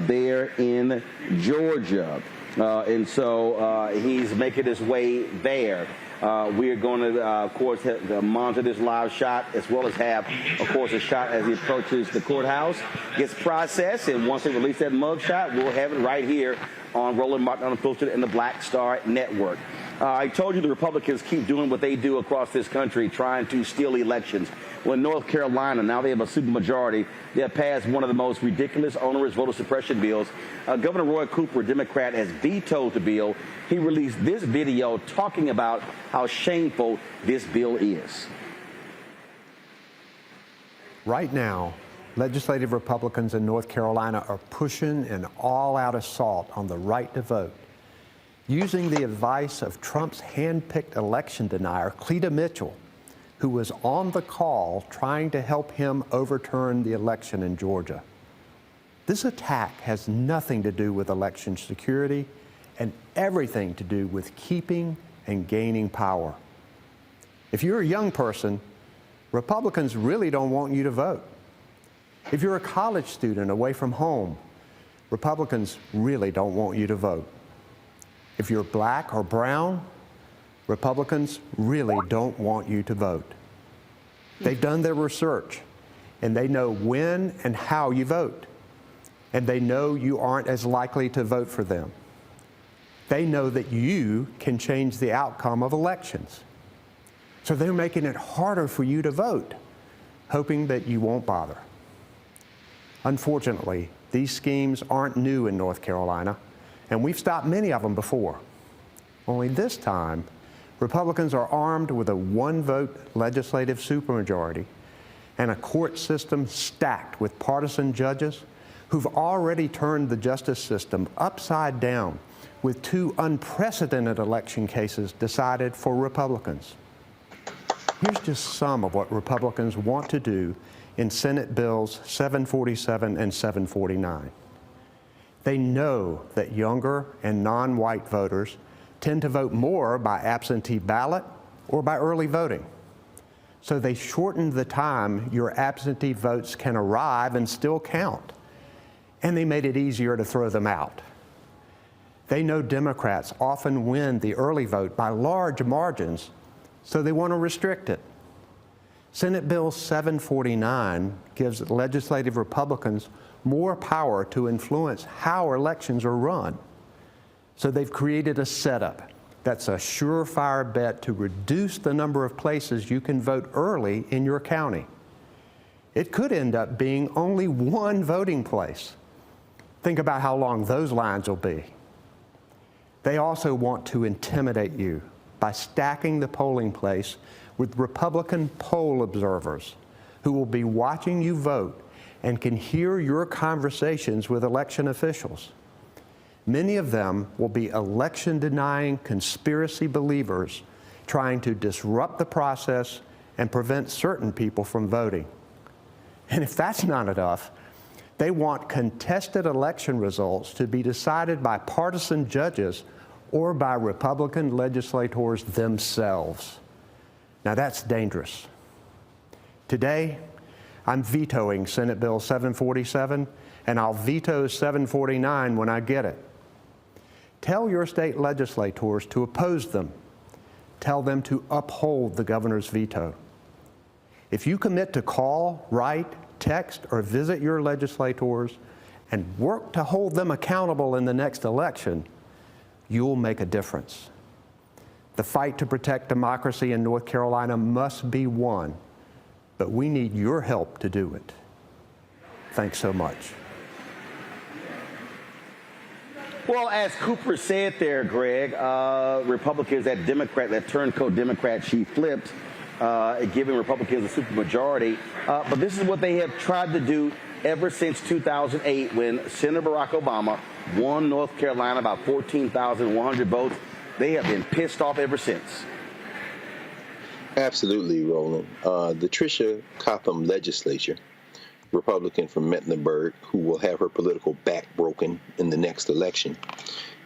there in Georgia. And so he's making his way there. We are going to, of course, monitor this live shot, as well as have, of course, a shot as he approaches the courthouse, gets processed, and once they release that mug shot, we'll have it right here on Roland Martin Unfiltered and the Black Star Network. I told you the Republicans keep doing what they do across this country, trying to steal elections. Well, in North Carolina, now they have a supermajority. They have passed one of the most ridiculous, onerous voter suppression bills. Governor Roy Cooper, Democrat, has vetoed the bill. He released this video talking about how shameful this bill is. Right now, legislative Republicans in North Carolina are pushing an all-out assault on the right to vote, using the advice of Trump's hand-picked election denier, Cleta Mitchell, who was on the call trying to help him overturn the election in Georgia. This attack has nothing to do with election security and everything to do with keeping and gaining power. If you're a young person, Republicans really don't want you to vote. If you're a college student away from home, Republicans really don't want you to vote. If you're black or brown, Republicans really don't want you to vote. They've done their research, and they know when and how you vote. And they know you aren't as likely to vote for them. They know that you can change the outcome of elections. So they're making it harder for you to vote, hoping that you won't bother. Unfortunately, these schemes aren't new in North Carolina, and we've stopped many of them before. Only this time, Republicans are armed with a one-vote legislative supermajority and a court system stacked with partisan judges who've already turned the justice system upside down with two unprecedented election cases decided for Republicans. Here's just some of what Republicans want to do in Senate Bills 747 and 749. They know that younger and non-white voters tend to vote more by absentee ballot or by early voting. So they shortened the time your absentee votes can arrive and still count. And they made it easier to throw them out. They know Democrats often win the early vote by large margins, so they want to restrict it. Senate Bill 749 gives legislative Republicans more power to influence how elections are run. So they've created a setup that's a surefire bet to reduce the number of places you can vote early in your county. It could end up being only one voting place. Think about how long those lines will be. They also want to intimidate you by stacking the polling place with Republican poll observers who will be watching you vote and can hear your conversations with election officials. Many of them will be election-denying conspiracy believers trying to disrupt the process and prevent certain people from voting. And if that's not enough, they want contested election results to be decided by partisan judges or by Republican legislators themselves. Now that's dangerous. Today, I'm vetoing Senate Bill 747, and I'll veto 749 when I get it. Tell your state legislators to oppose them. Tell them to uphold the governor's veto. If you commit to call, write, text, or visit your legislators and work to hold them accountable in the next election, you'll make a difference. The fight to protect democracy in North Carolina must be won, but we need your help to do it. Thanks so much. Well, as Cooper said there, Greg, Republicans, that turncoat Democrat she flipped, giving Republicans a supermajority. But this is what they have tried to do ever since 2008 when Senator Barack Obama won North Carolina about 14,100 votes. They have been pissed off ever since. Absolutely, Roland. The Tricia Cotham legislature, Republican from Mecklenburg, who will have her political back broken in the next election,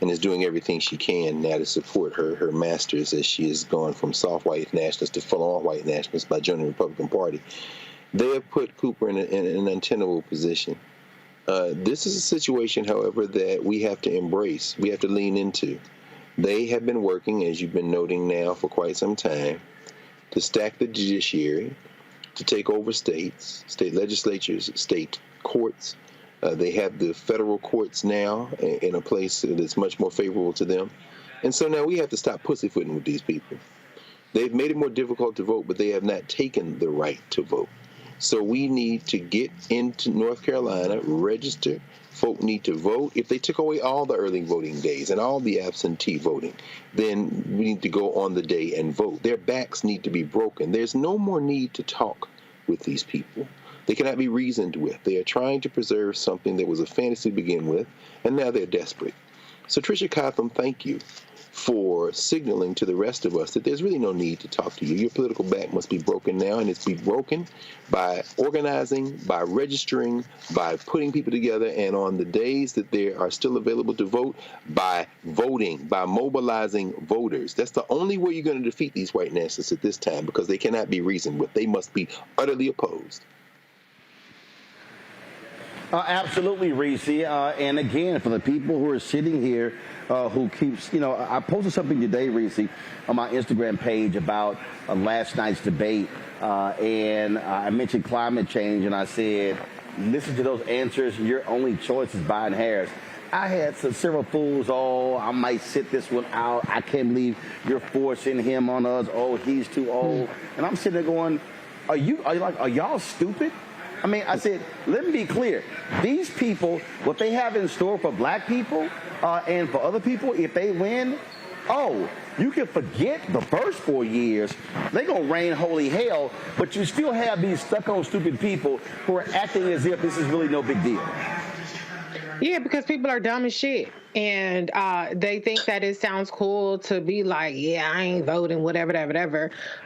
and is doing everything she can now to support her masters as she has gone from soft white nationalists to full-on white nationalists by joining the Republican Party. They have put Cooper in an untenable position. This is a situation, however, that we have to embrace. We have to lean into. They have been working, as you've been noting now, for quite some time, to stack the judiciary, to take over states, state legislatures, state courts. They have the federal courts now in a place that's much more favorable to them. And so now we have to stop pussyfooting with these people. They've made it more difficult to vote, but they have not taken the right to vote. So we need to get into North Carolina, register. Folk need to vote. If they took away all the early voting days and all the absentee voting, then we need to go on the day and vote. Their backs need to be broken. There's no more need to talk with these people. They cannot be reasoned with. They are trying to preserve something that was a fantasy to begin with, and now they're desperate. So, Tricia Cotham, thank you for signaling to the rest of us that there's really no need to talk to you. Your political back must be broken now, and it's be broken by organizing, by registering, by putting people together, and on the days that they are still available to vote, by voting, by mobilizing voters. That's the only way you're going to defeat these white nationalists at this time, because they cannot be reasoned with. They must be utterly opposed. Absolutely, Reese. And again, for the people who are sitting here who keeps, I posted something today, Reese, on my Instagram page about last night's debate. And I mentioned climate change, and I said, listen to those answers. Your only choice is Biden Harris. I had several fools. Oh, I might sit this one out. I can't believe you're forcing him on us. Oh, he's too old. And I'm sitting there going, are y'all stupid? I mean, I said, let me be clear. These people, what they have in store for black people and for other people, if they win, you can forget the first 4 years. They're going to rain holy hell, but you still have these stuck-on stupid people who are acting as if this is really no big deal. Yeah, because people are dumb as shit. And they think that it sounds cool to be like, yeah, I ain't voting, whatever.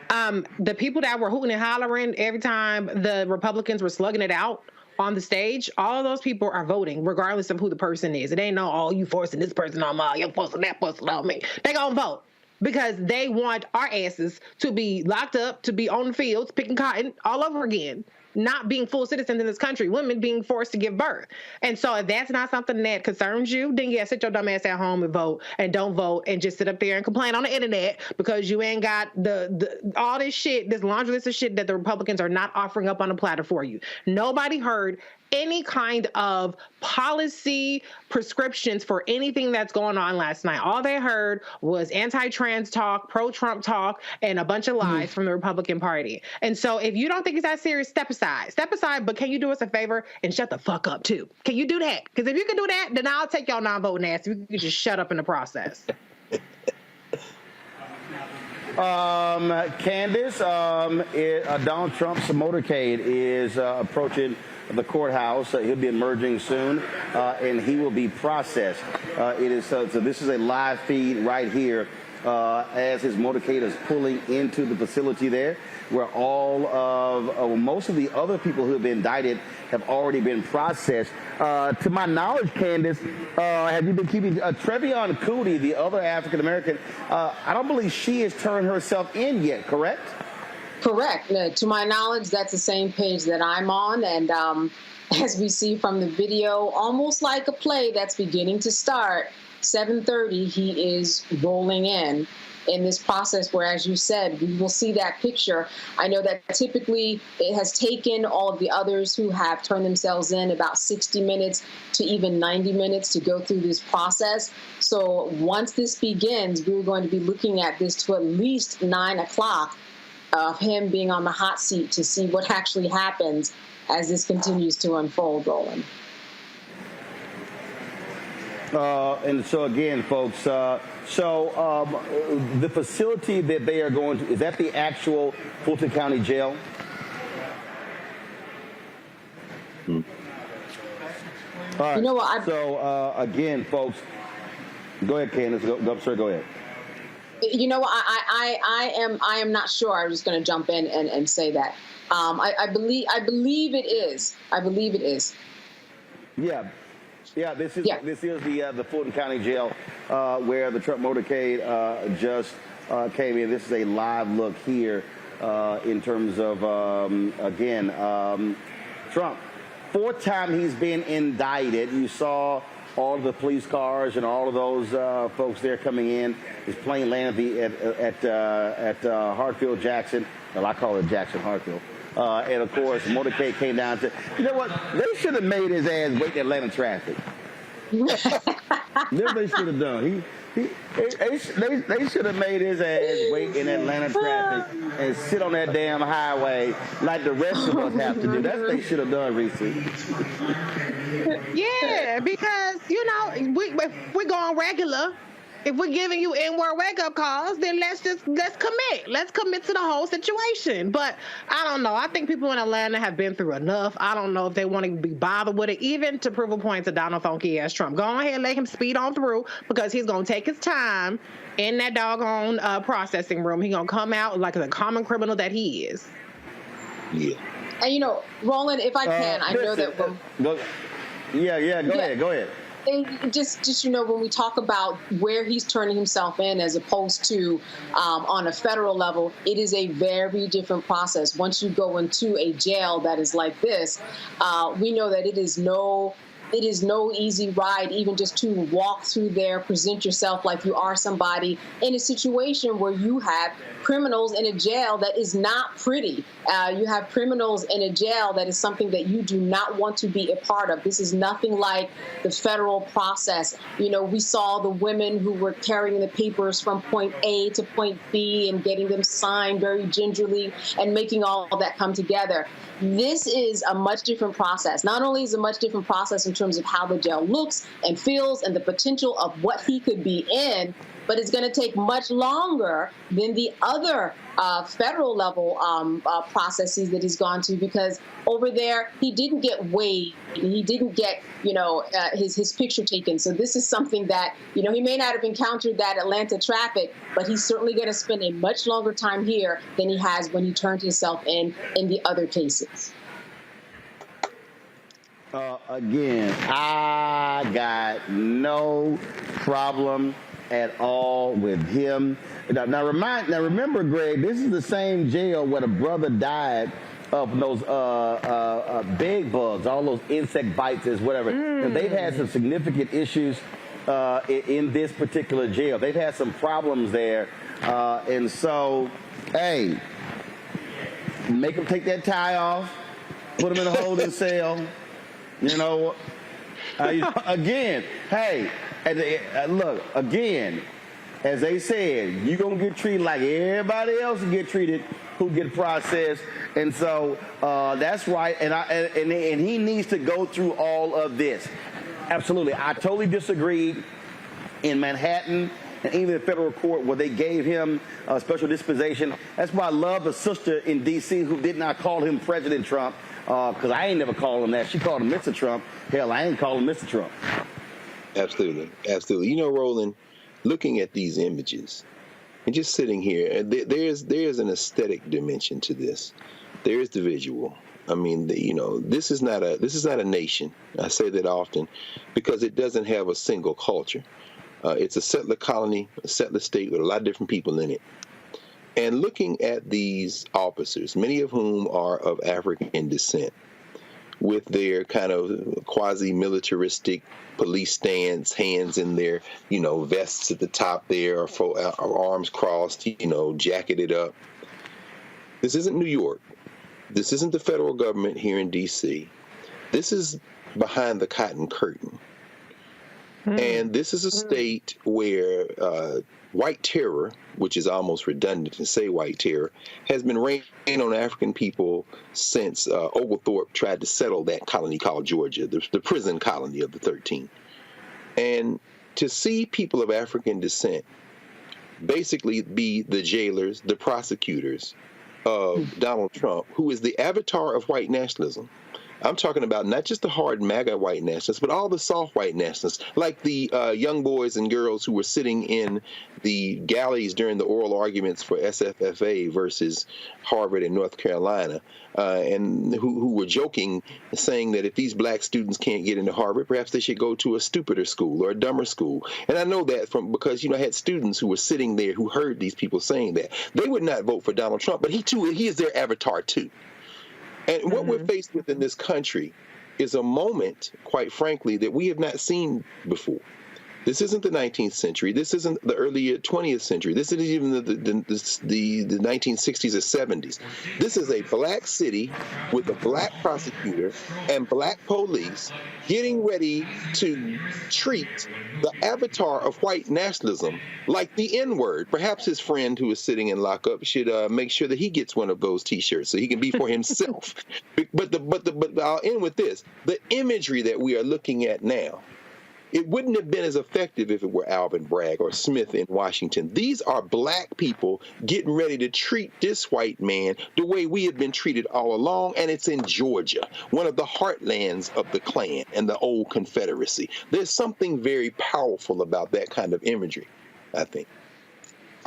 The people that were hooting and hollering every time the Republicans were slugging it out on the stage, all of those people are voting, regardless of who the person is. It ain't no, oh, you forcing this person on me, you're forcing that person on me. They gonna vote because they want our asses to be locked up, to be on the fields, picking cotton all over again. Not being full citizens in this country, women being forced to give birth. And so if that's not something that concerns you, then yeah, sit your dumb ass at home and vote, and don't vote and just sit up there and complain on the internet because you ain't got the all this shit, this laundry list of shit that the Republicans are not offering up on a platter for you. Nobody heard any kind of policy prescriptions for anything that's going on last night. All they heard was anti-trans talk, pro-Trump talk, and a bunch of lies from the Republican Party. And so if you don't think it's that serious, step aside, but can you do us a favor and shut the fuck up too? Can you do that? Because if you can do that, then I'll take y'all non-voting ass. You can just shut up in the process. Candace, Donald Trump's motorcade is approaching the courthouse. He'll be emerging soon, and he will be processed. So this is a live feed right here as his motorcade is pulling into the facility there, where all of most of the other people who have been indicted have already been processed. To my knowledge, Candace, have you been keeping Trevion Cooney, the other African American? I don't believe she has turned herself in yet. Correct? Correct. To my knowledge, that's the same page that I'm on. And as we see from the video, almost like a play that's beginning to start, 7:30, he is rolling in this process where, as you said, we will see that picture. I know that typically it has taken all of the others who have turned themselves in about 60 minutes to even 90 minutes to go through this process. So once this begins, we're going to be looking at this to at least 9 o'clock. Of him being on the hot seat to see what actually happens as this continues to unfold, Roland. And so again, folks, the facility that they are going to, is that the actual Fulton County Jail? All right. You know what? So again, folks, go ahead, Candace. Go ahead. You know what? I am not sure. I'm just going to jump in and say that. I believe it is. I believe it is. Yeah. Yeah, this is the Fulton County Jail where the Trump motorcade just came in. This is a live look here in terms of, Trump. Fourth time he's been indicted. You saw all of the police cars and all of those folks there coming in. His plane landed at Hartfield Jackson. Well, I call it Jackson Hartfield. And of course, the motorcade came down to. You know what? They should have made his ass wait in Atlanta traffic. This they should have done. They should have made his ass wait in Atlanta traffic and sit on that damn highway like the rest of us have to do. That's what they should have done, Reese. Yeah, because we're going regular. If we're giving you N-word wake-up calls, then let's commit. Let's commit to the whole situation. But I don't know. I think people in Atlanta have been through enough. I don't know if they want to be bothered with it, even to prove a point to Donald Funky ass Trump. Go ahead and let him speed on through because he's going to take his time in that doggone processing room. He's going to come out like the common criminal that he is. Yeah. And Roland, if I can, I know that. Go ahead. And just when we talk about where he's turning himself in as opposed to on a federal level, it is a very different process. Once you go into a jail that is like this, we know that it is no easy ride, even just to walk through there, present yourself like you are somebody in a situation where you have criminals in a jail that is not pretty. You have criminals in a jail that is something that you do not want to be a part of. This is nothing like the federal process. We saw the women who were carrying the papers from point A to point B and getting them signed very gingerly and making all of that come together. This is a much different process. Not only is it a much different process in terms of how the jail looks and feels and the potential of what he could be in, but it's going to take much longer than the other federal level processes that he's gone to, because over there he didn't get weighed, he didn't get his picture taken. So this is something that he may not have encountered that Atlanta traffic, but he's certainly going to spend a much longer time here than he has when he turned himself in the other cases. Again, I got no problem at all with him. Now remember, Greg, this is the same jail where the brother died of those bed bugs, all those insect bites, whatever. And they've had some significant issues in this particular jail. They've had some problems there, and so, hey, make them take that tie off, put them in a holding cell. Again, hey. Look, again, as they said, you're going to get treated like everybody else get treated who get processed. And so that's right. And he needs to go through all of this. Absolutely. I totally disagreed in Manhattan and even the federal court where they gave him a special dispensation. That's why I love the sister in D.C. who did not call him President Trump, because I ain't never called him that. She called him Mr. Trump. Hell, I ain't calling him Mr. Trump. Absolutely. Roland, looking at these images and just sitting here, there's an aesthetic dimension to this. There is the visual. I mean, this is not a nation. I say that often because it doesn't have a single culture. It's a settler colony, a settler state with a lot of different people in it. And looking at these officers, many of whom are of African descent, with their kind of quasi-militaristic police stance, hands in their, vests at the top there, or arms crossed, jacketed up. This isn't New York. This isn't the federal government here in D.C. This is behind the Cotton Curtain. And this is a state where white terror, which is almost redundant to say white terror, has been raining on African people since Oglethorpe tried to settle that colony called Georgia, the prison colony of the 13. And to see people of African descent basically be the jailers, the prosecutors of Donald Trump, who is the avatar of white nationalism. I'm talking about not just the hard MAGA white nationalists, but all the soft white nationalists, like the young boys and girls who were sitting in the galleys during the oral arguments for SFFA versus Harvard and North Carolina, and who were joking, saying that if these black students can't get into Harvard, perhaps they should go to a stupider school or a dumber school. And I know that because, I had students who were sitting there who heard these people saying that. They would not vote for Donald Trump, but he is their avatar too. And what we're faced with in this country is a moment, quite frankly, that we have not seen before. This isn't the 19th century. This isn't the early 20th century. This isn't even the 1960s or 70s. This is a black city with a black prosecutor and black police getting ready to treat the avatar of white nationalism like the N-word. Perhaps his friend who is sitting in lockup should make sure that he gets one of those T-shirts so he can be for himself. But I'll end with this. The imagery that we are looking at now, it wouldn't have been as effective if it were Alvin Bragg or Smith in Washington. These are black people getting ready to treat this white man the way we have been treated all along, and it's in Georgia, one of the heartlands of the Klan and the old Confederacy. There's something very powerful about that kind of imagery, I think.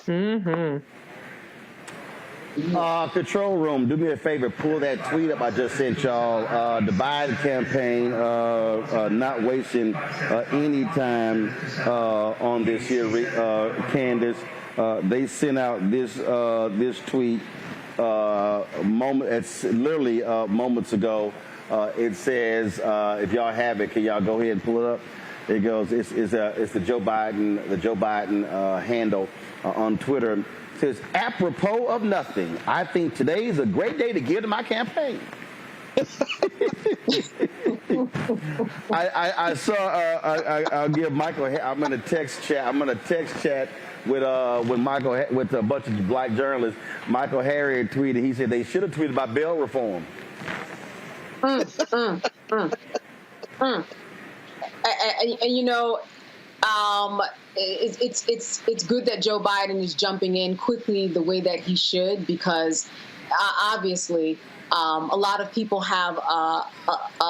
Mm-hmm. Control room, do me a favor, pull that tweet up I just sent y'all. The Biden campaign not wasting any time on this here, Candace. They sent out this tweet it's literally moments ago. It says, if y'all have it, can y'all go ahead and pull it up? It goes, it's the Joe Biden handle on Twitter. Says, apropos of nothing, I think today is a great day to give to my campaign. I saw. I'll give Michael. I'm gonna text chat with Michael with a bunch of black journalists. Michael Harriet tweeted. He said they should have tweeted about bail reform. It's good that Joe Biden is jumping in quickly the way that he should, because obviously a lot of people have a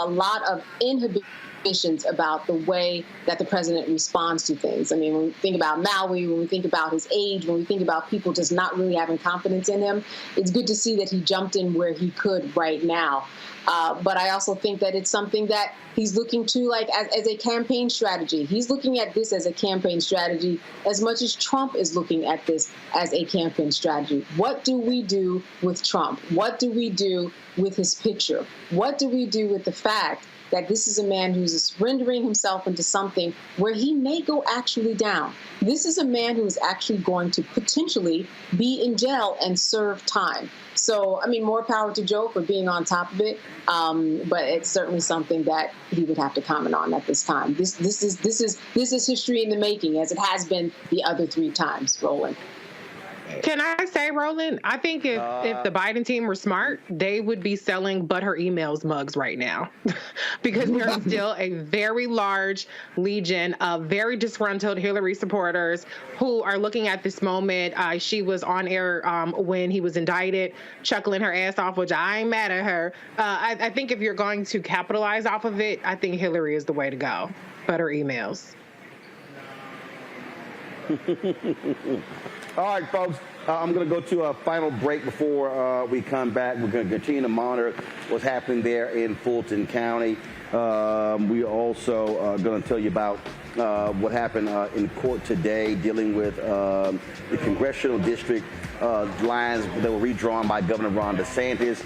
lot of inhibitions about the way that the president responds to things. I mean, when we think about Maui, when we think about his age, when we think about people just not really having confidence in him, it's good to see that he jumped in where he could right now. But I also think that it's something that he's looking to, like, as a campaign strategy. He's looking at this as a campaign strategy as much as Trump is looking at this as a campaign strategy. What do we do with Trump? What do we do with his picture? What do we do with the fact that this is a man who's rendering himself into something where he may go actually down? This is a man who is actually going to potentially be in jail and serve time. So, I mean, more power to Joe for being on top of it, but it's certainly something that he would have to comment on at this time. This is history in the making, as it has been the other 3 times, Roland. Can I say, Roland, I think if the Biden team were smart, they would be selling But Her Emails mugs right now because there's still a very large legion of very disgruntled Hillary supporters who are looking at this moment. She was on air when he was indicted, chuckling her ass off, which I ain't mad at her. I think if you're going to capitalize off of it, I think Hillary is the way to go. But Her Emails. All right, folks, I'm going to go to a final break before we come back. We're going to continue to monitor what's happening there in Fulton County. We also going to tell you about what happened in court today dealing with the congressional district lines that were redrawn by Governor Ron DeSantis.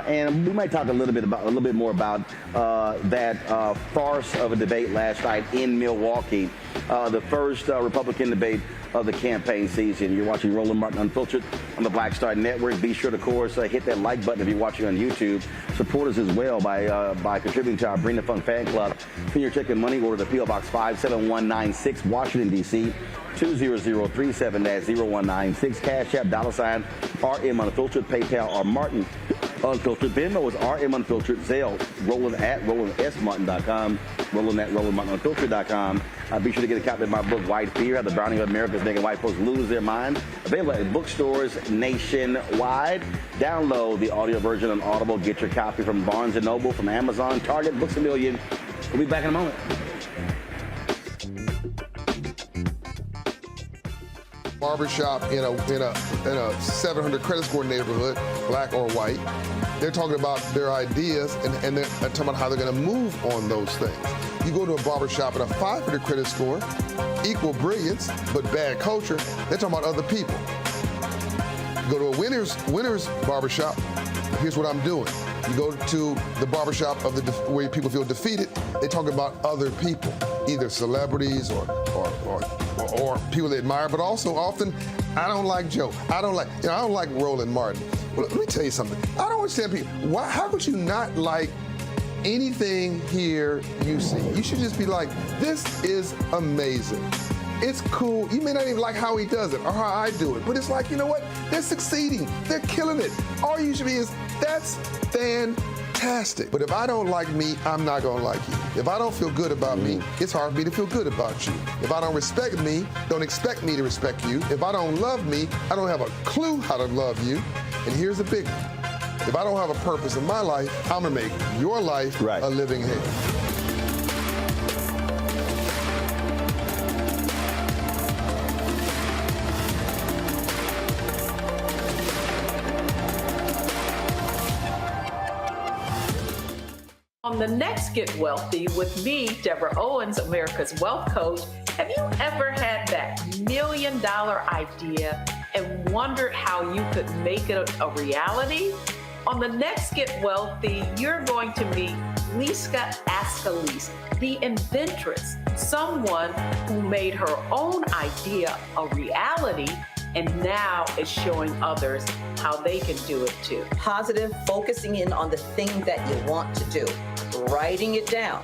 And we might talk a little bit more about that farce of a debate last night in Milwaukee, the first Republican debate of the campaign season. You're watching Roland Martin Unfiltered on the Black Star Network. Be sure to, of course, hit that like button if you're watching on YouTube. Support us as well by contributing to our Bring the Fun fan club. Senior check and money order to P.O. Box 57196, Washington, D.C. 20037-0196. Cash App, $ RM Unfiltered, PayPal, or Martin Unfiltered. Venmo is RM Unfiltered. Zelle, Roland at RolandSMartin.com. Roland at RolandMartinUnfiltered.com. Be sure to get a copy of my book, White Fear, How the Browning of America is Making White Folks Lose Their Minds. Available at bookstores nationwide. Download the audio version on Audible. Get your copy from Barnes & Noble, from Amazon, Target, Books A Million. We'll be back in a moment. Barbershop in a 700 credit score neighborhood, black or white. They're talking about their ideas and they're talking about how they're going to move on those things. You go to a barbershop at a 500 credit score, equal brilliance, but bad culture, they're talking about other people. You go to a winner's barbershop, here's what I'm doing. You go to the barbershop of where people feel defeated, they talk about other people, either celebrities or people they admire, but also often, I don't like Joe. I don't like Roland Martin. Well, let me tell you something. I don't understand people. How could you not like anything here you see? You should just be like, this is amazing. It's cool. You may not even like how he does it or how I do it, but it's like, you know what? They're succeeding. They're killing it. All you should be is, that's fantastic. But if I don't like me, I'm not going to like you. If I don't feel good about me, it's hard for me to feel good about you. If I don't respect me, don't expect me to respect you. If I don't love me, I don't have a clue how to love you. And here's the big one. If I don't have a purpose in my life, I'm going to make your life a living hell. On the next Get Wealthy with me, Deborah Owens, America's Wealth Coach, have you ever had that $1 million idea and wondered how you could make it a reality? On the next Get Wealthy, you're going to meet Liska Askalise, the inventress, someone who made her own idea a reality and now is showing others how they can do it too. Positive, focusing in on the thing that you want to do, writing it down,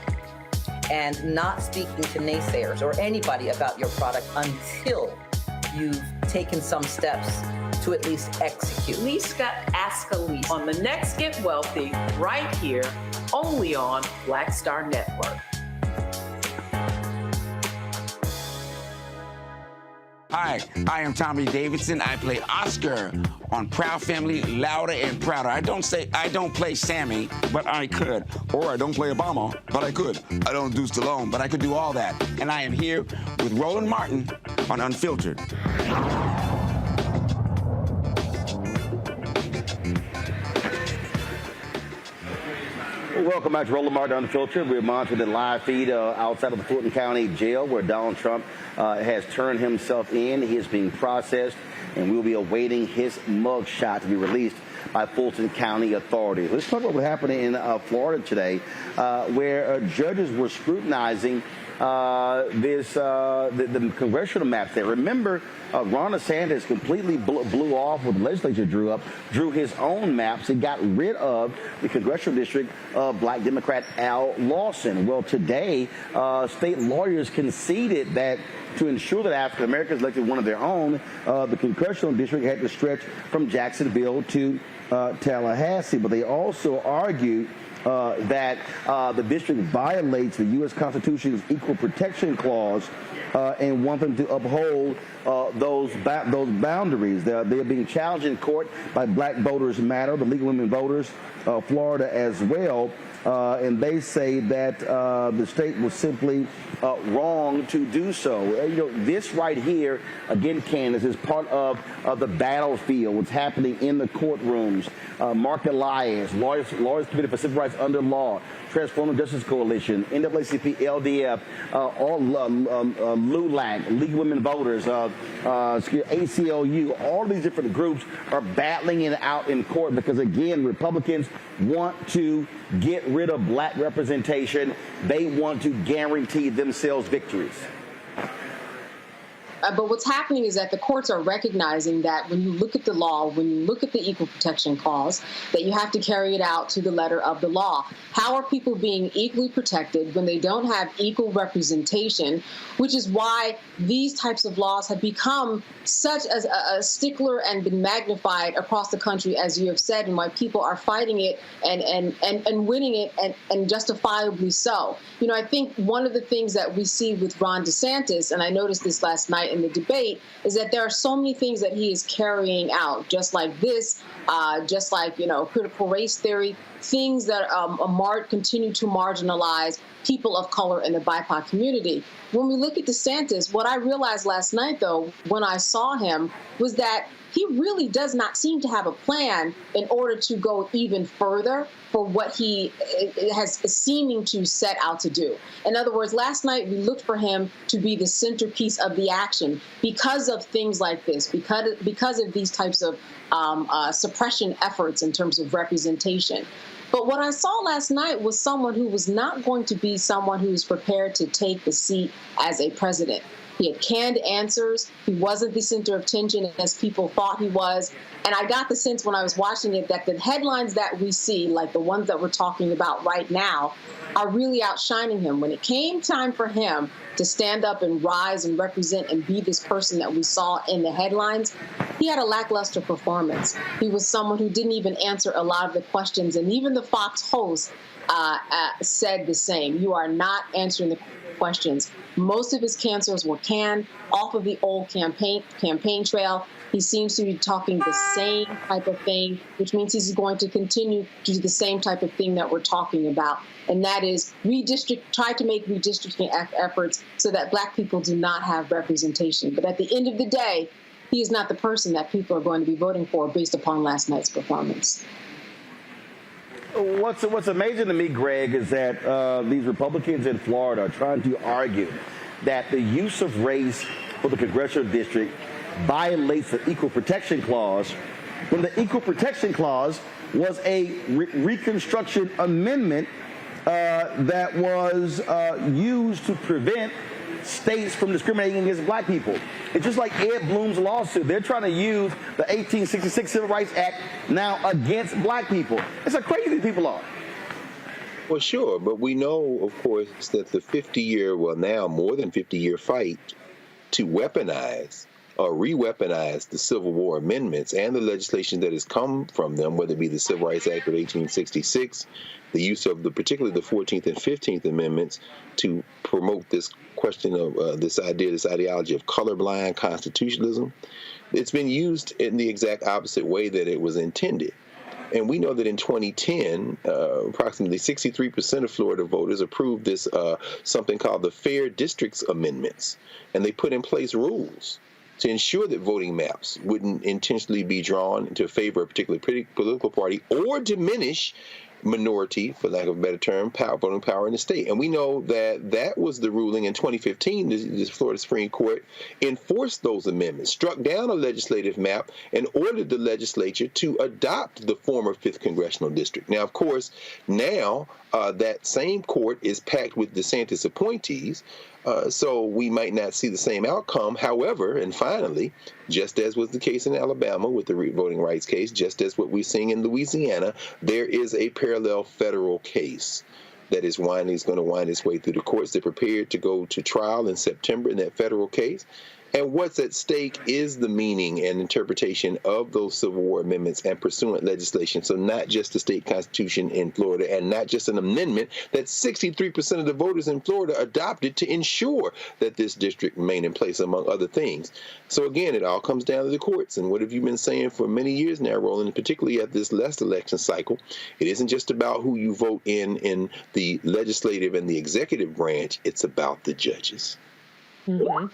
and not speaking to naysayers or anybody about your product until you've taken some steps to at least execute. Liska Askalise on the next Get Wealthy, right here, only on Black Star Network. Hi, I am Tommy Davidson. I play Oscar on Proud Family, Louder and Prouder. I don't play Sammy, but I could. Or I don't play Obama, but I could. I don't do Stallone, but I could do all that. And I am here with Roland Martin on Unfiltered. Welcome back to Roland Martin Unfiltered. We're monitoring the live feed outside of the Fulton County Jail where Donald Trump has turned himself in. He is being processed, and we'll be awaiting his mugshot to be released by Fulton County authorities. Let's talk about what happened in Florida today, where judges were scrutinizing the congressional maps there. Remember, Ron DeSantis completely blew off what the legislature drew his own maps and got rid of the congressional district of Black Democrat Al Lawson. Well, today, state lawyers conceded that to ensure that African Americans elected one of their own, the congressional district had to stretch from Jacksonville to Tallahassee. But they also argued that the district violates the U.S. Constitution's Equal Protection Clause and want them to uphold those boundaries. They're being challenged in court by Black Voters Matter, the League of Women Voters, Florida as well. And they say that the state was simply wrong to do so. This right here, again, Candace, is part of the battlefield, what's happening in the courtrooms. Mark Elias, Lawyers Committee for Civil Rights Under Law, Transformative Justice Coalition, NAACP, LDF, LULAC, League of Women Voters, ACLU, all these different groups are battling it out in court because, again, Republicans want to get rid of Black representation. They want to guarantee themselves victories. But what's happening is that the courts are recognizing that when you look at the law, when you look at the Equal Protection Clause, that you have to carry it out to the letter of the law. How are people being equally protected when they don't have equal representation, which is why these types of laws have become such as a stickler and been magnified across the country, as you have said, and why people are fighting it and winning it, and justifiably so. You know, I think one of the things that we see with Ron DeSantis, and I noticed this last night in the debate, is that there are so many things that he is carrying out, just like this, just like, you know, critical race theory, things that continue to marginalize people of color in the BIPOC community. When we look at DeSantis, what I realized last night, though, when I saw him, was that he really does not seem to have a plan in order to go even further for what he has seeming to set out to do. In other words, last night we looked for him to be the centerpiece of the action because of things like this, because of these types of suppression efforts in terms of representation. But what I saw last night was someone who was not going to be someone who is prepared to take the seat as a president. He had canned answers. He wasn't the center of attention as people thought he was. And I got the sense when I was watching it that the headlines that we see, like the ones that we're talking about right now, are really outshining him. When it came time for him to stand up and rise and represent and be this person that we saw in the headlines, he had a lackluster performance. He was someone who didn't even answer a lot of the questions. And even the Fox host said the same. You are not answering the questions. Most of his cancers were canned off of the old campaign trail. He seems to be talking the same type of thing, which means he's going to continue to do the same type of thing that we're talking about. And that is try to make redistricting efforts so that Black people do not have representation. But at the end of the day, he is not the person that people are going to be voting for based upon last night's performance. What's amazing to me, Greg, is that these Republicans in Florida are trying to argue that the use of race for the congressional district violates the Equal Protection Clause, when the Equal Protection Clause was a Reconstruction amendment that was used to prevent states from discriminating against Black people. It's just like Ed Bloom's lawsuit. They're trying to use the 1866 Civil Rights Act now against Black people. It's how crazy people are. Well, sure, but we know, of course, that the 50-year, well, now more than 50-year fight to weaponize or re-weaponize the Civil War amendments and the legislation that has come from them, whether it be the Civil Rights Act of 1866, the use of particularly the 14th and 15th Amendments to promote this question of this ideology of colorblind constitutionalism. It's been used in the exact opposite way that it was intended. And we know that in 2010, approximately 63% of Florida voters approved this something called the Fair Districts Amendments. And they put in place rules to ensure that voting maps wouldn't intentionally be drawn into favor of a particular political party or diminish minority, for lack of a better term, voting power in the state. And we know that that was the ruling in 2015. The Florida Supreme Court enforced those amendments, struck down a legislative map, and ordered the legislature to adopt the former 5th Congressional District. Now, of course, now that same court is packed with DeSantis appointees, so we might not see the same outcome. However, and finally, just as was the case in Alabama with the voting rights case, just as what we're seeing in Louisiana, there is a parallel federal case that is going to wind its way through the courts. They're prepared to go to trial in September in that federal case. And what's at stake is the meaning and interpretation of those Civil War amendments and pursuant legislation. So not just the state constitution in Florida and not just an amendment that 63% of the voters in Florida adopted to ensure that this district remain in place, among other things. So again, it all comes down to the courts. And what have you been saying for many years now, Roland, particularly at this last election cycle? It isn't just about who you vote in the legislative and the executive branch. It's about the judges. Mm-hmm.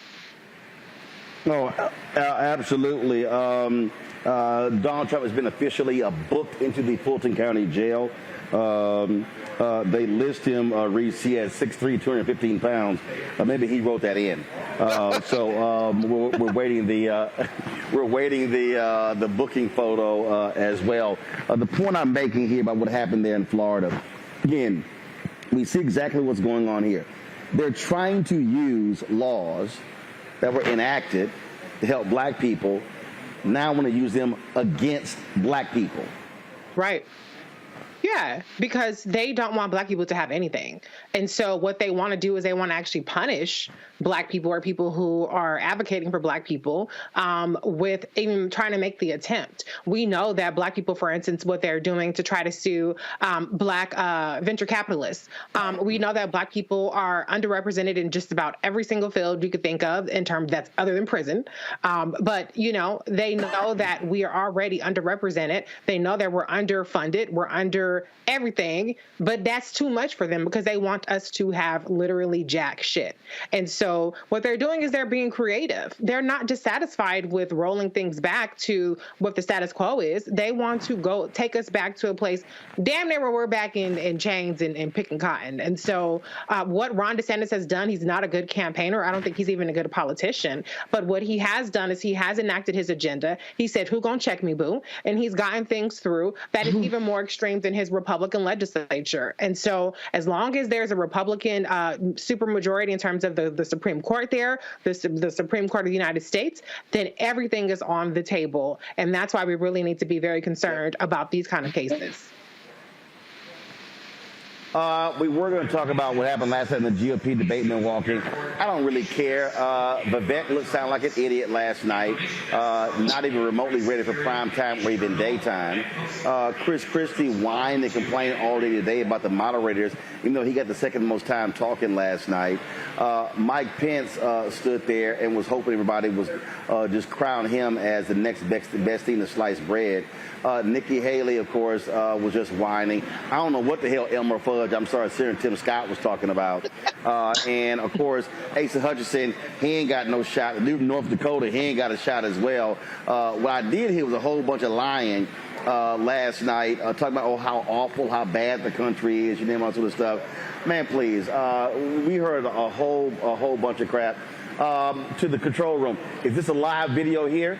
No, absolutely. Donald Trump has been officially booked into the Fulton County Jail. They list him, Reese, he has 6'3", 215 pounds. Maybe he wrote that in. So we're waiting the booking photo as well. The point I'm making here about what happened there in Florida, again, we see exactly what's going on here. They're trying to use laws that were enacted to help black people now want to use them against black people. Right. Yeah, because they don't want black people to have anything. And so what they want to do is they want to actually punish black people or people who are advocating for black people with even trying to make the attempt. We know that black people, for instance, what they're doing to try to sue black venture capitalists. We know that black people are underrepresented in just about every single field you could think of in terms that's other than prison. But, you know, they know that we are already underrepresented. They know that we're underfunded. We're under everything, but that's too much for them because they want us to have literally jack shit. And so what they're doing is they're being creative. They're not dissatisfied with rolling things back to what the status quo is. They want to go take us back to a place damn near where we're back in chains and picking cotton. And so what Ron DeSantis has done, he's not a good campaigner. I don't think he's even a good politician. But what he has done is he has enacted his agenda. He said, who gonna check me, boo? And he's gotten things through that is even more extreme than his Republican legislature. And so as long as there's a Republican supermajority in terms of the Supreme Court there, the Supreme Court of the United States, then everything is on the table. And that's why we really need to be very concerned about these kind of cases. We were going to talk about what happened last night in the GOP debate in Milwaukee. I don't really care. Vivek sounded like an idiot last night, not even remotely ready for prime time or even daytime. Chris Christie whined and complained all day today about the moderators, even though he got the second most time talking last night. Mike Pence stood there and was hoping everybody was just crown him as the next best thing to slice bread. Nikki Haley, of course, was just whining. I don't know what the hell Elmer Fudd, I'm sorry, Sarah and Tim Scott was talking about. And, of course, Asa Hutchinson, he ain't got no shot. The dude from North Dakota, he ain't got a shot as well. What I did hear was a whole bunch of lying last night, talking about, how awful, how bad the country is, you name all sort of stuff. Man, please, we heard a whole bunch of crap. To the control room. Is this a live video here?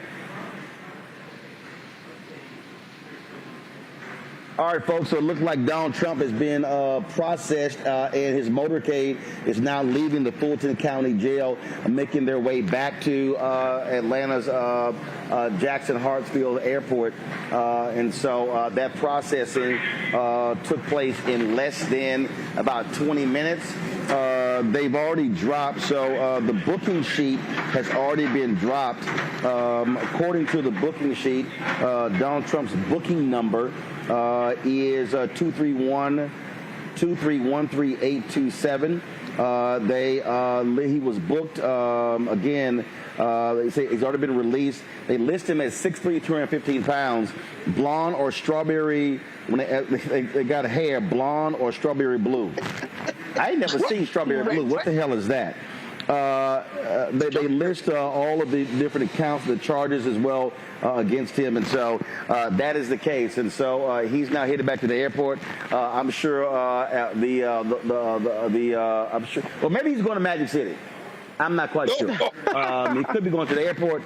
All right, folks, so it looks like Donald Trump has been processed and his motorcade is now leaving the Fulton County Jail, making their way back to Atlanta's Jackson Hartsfield Airport. And so that processing took place in less than about 20 minutes. They've already dropped, so the booking sheet has already been dropped. According to the booking sheet, Donald Trump's booking number is 2313827. He was booked again. They say he's already been released. They list him as 6'3", 215 pounds, blonde or strawberry. When they got hair, blonde or strawberry blue. I ain't never seen strawberry blue. What the hell is that? They list all of the different accounts, the charges as well against him, and so that is the case. And so he's now headed back to the airport. I'm sure I'm sure. Well, maybe he's going to Magic City. I'm not quite sure. He could be going to the airport.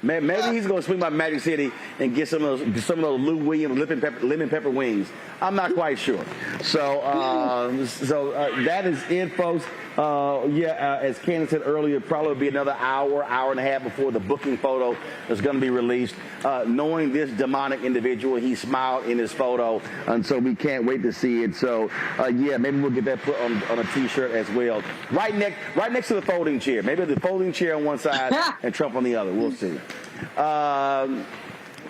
Maybe he's going to swing by Magic City and get some of those Lou Williams lemon pepper wings. I'm not quite sure. So that is it, folks. As Candace said earlier, probably be another hour and a half before the booking photo is going to be released. Knowing this demonic individual, he smiled in his photo, and so we can't wait to see it. So, maybe we'll get that put on a T-shirt as well. Right next to the folding chair. Maybe the folding chair on one side and Trump on the other. We'll see.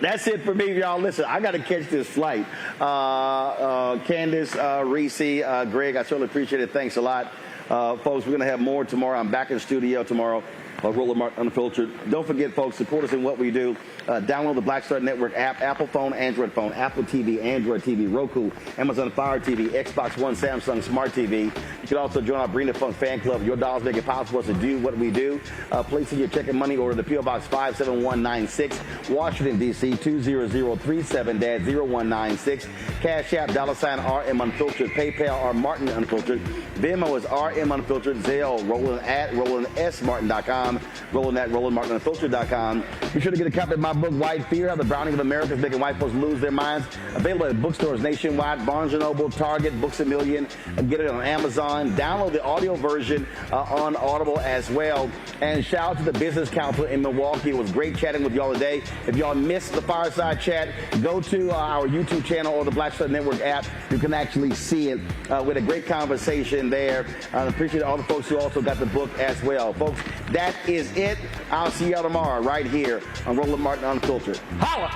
That's it for me, y'all. Listen, I got to catch this flight. Candace, Reese, Greg, I certainly appreciate it. Thanks a lot. Folks, we're going to have more tomorrow. I'm back in the studio tomorrow. Roland Martin Unfiltered. Don't forget, folks, support us in what we do. Download the Black Star Network app, Apple phone, Android phone, Apple TV, Android TV, Roku, Amazon Fire TV, Xbox One, Samsung Smart TV. You can also join our Bring the Funk fan club. Your dollars make it possible to do what we do. Place your check and money order to P.O. Box 57196, Washington, D.C. 20037-0196. Cash App, $RM Unfiltered. PayPal, R Martin Unfiltered. Venmo is RM Unfiltered. Zelle, Roland@RolandSMartin.com. PregerU.com, Roland at RolandMartinUnfiltered.com. Be sure to get a copy of my book, White Fear, How the Browning of America is Making White Folks Lose Their Minds. Available at bookstores nationwide, Barnes & Noble, Target, Books A Million. Get it on Amazon. Download the audio version on Audible as well. And shout out to the Business Council in Milwaukee. It was great chatting with y'all today. If y'all missed the fireside chat, go to our YouTube channel or the Black Star Network app. You can actually see it. We had a great conversation there. I appreciate all the folks who also got the book as well. Folks, that is it. I'll see y'all tomorrow right here on Roland Martin Unfiltered. Holla!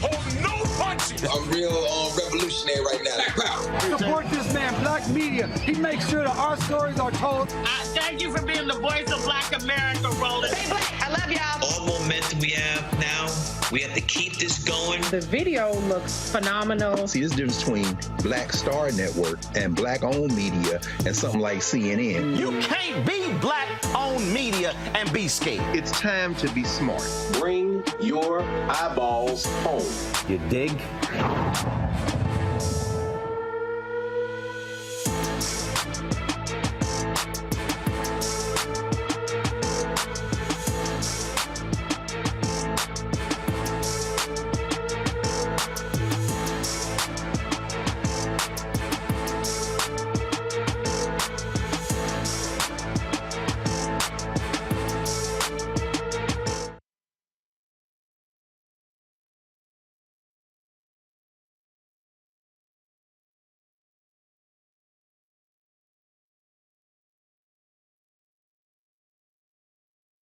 Hold no punches. I'm real revolutionary right now. Support this man, Black Media. He makes sure that our stories are told. Thank you for being the voice of Black America, Roland. Stay black. I love y'all. All momentum we have now, we have to keep this going. The video looks phenomenal. See, this difference between Black Star Network and Black-owned media and something like CNN. You can't be Black-owned media and be scared. It's time to be smart. Bring your eyeballs home. You dig?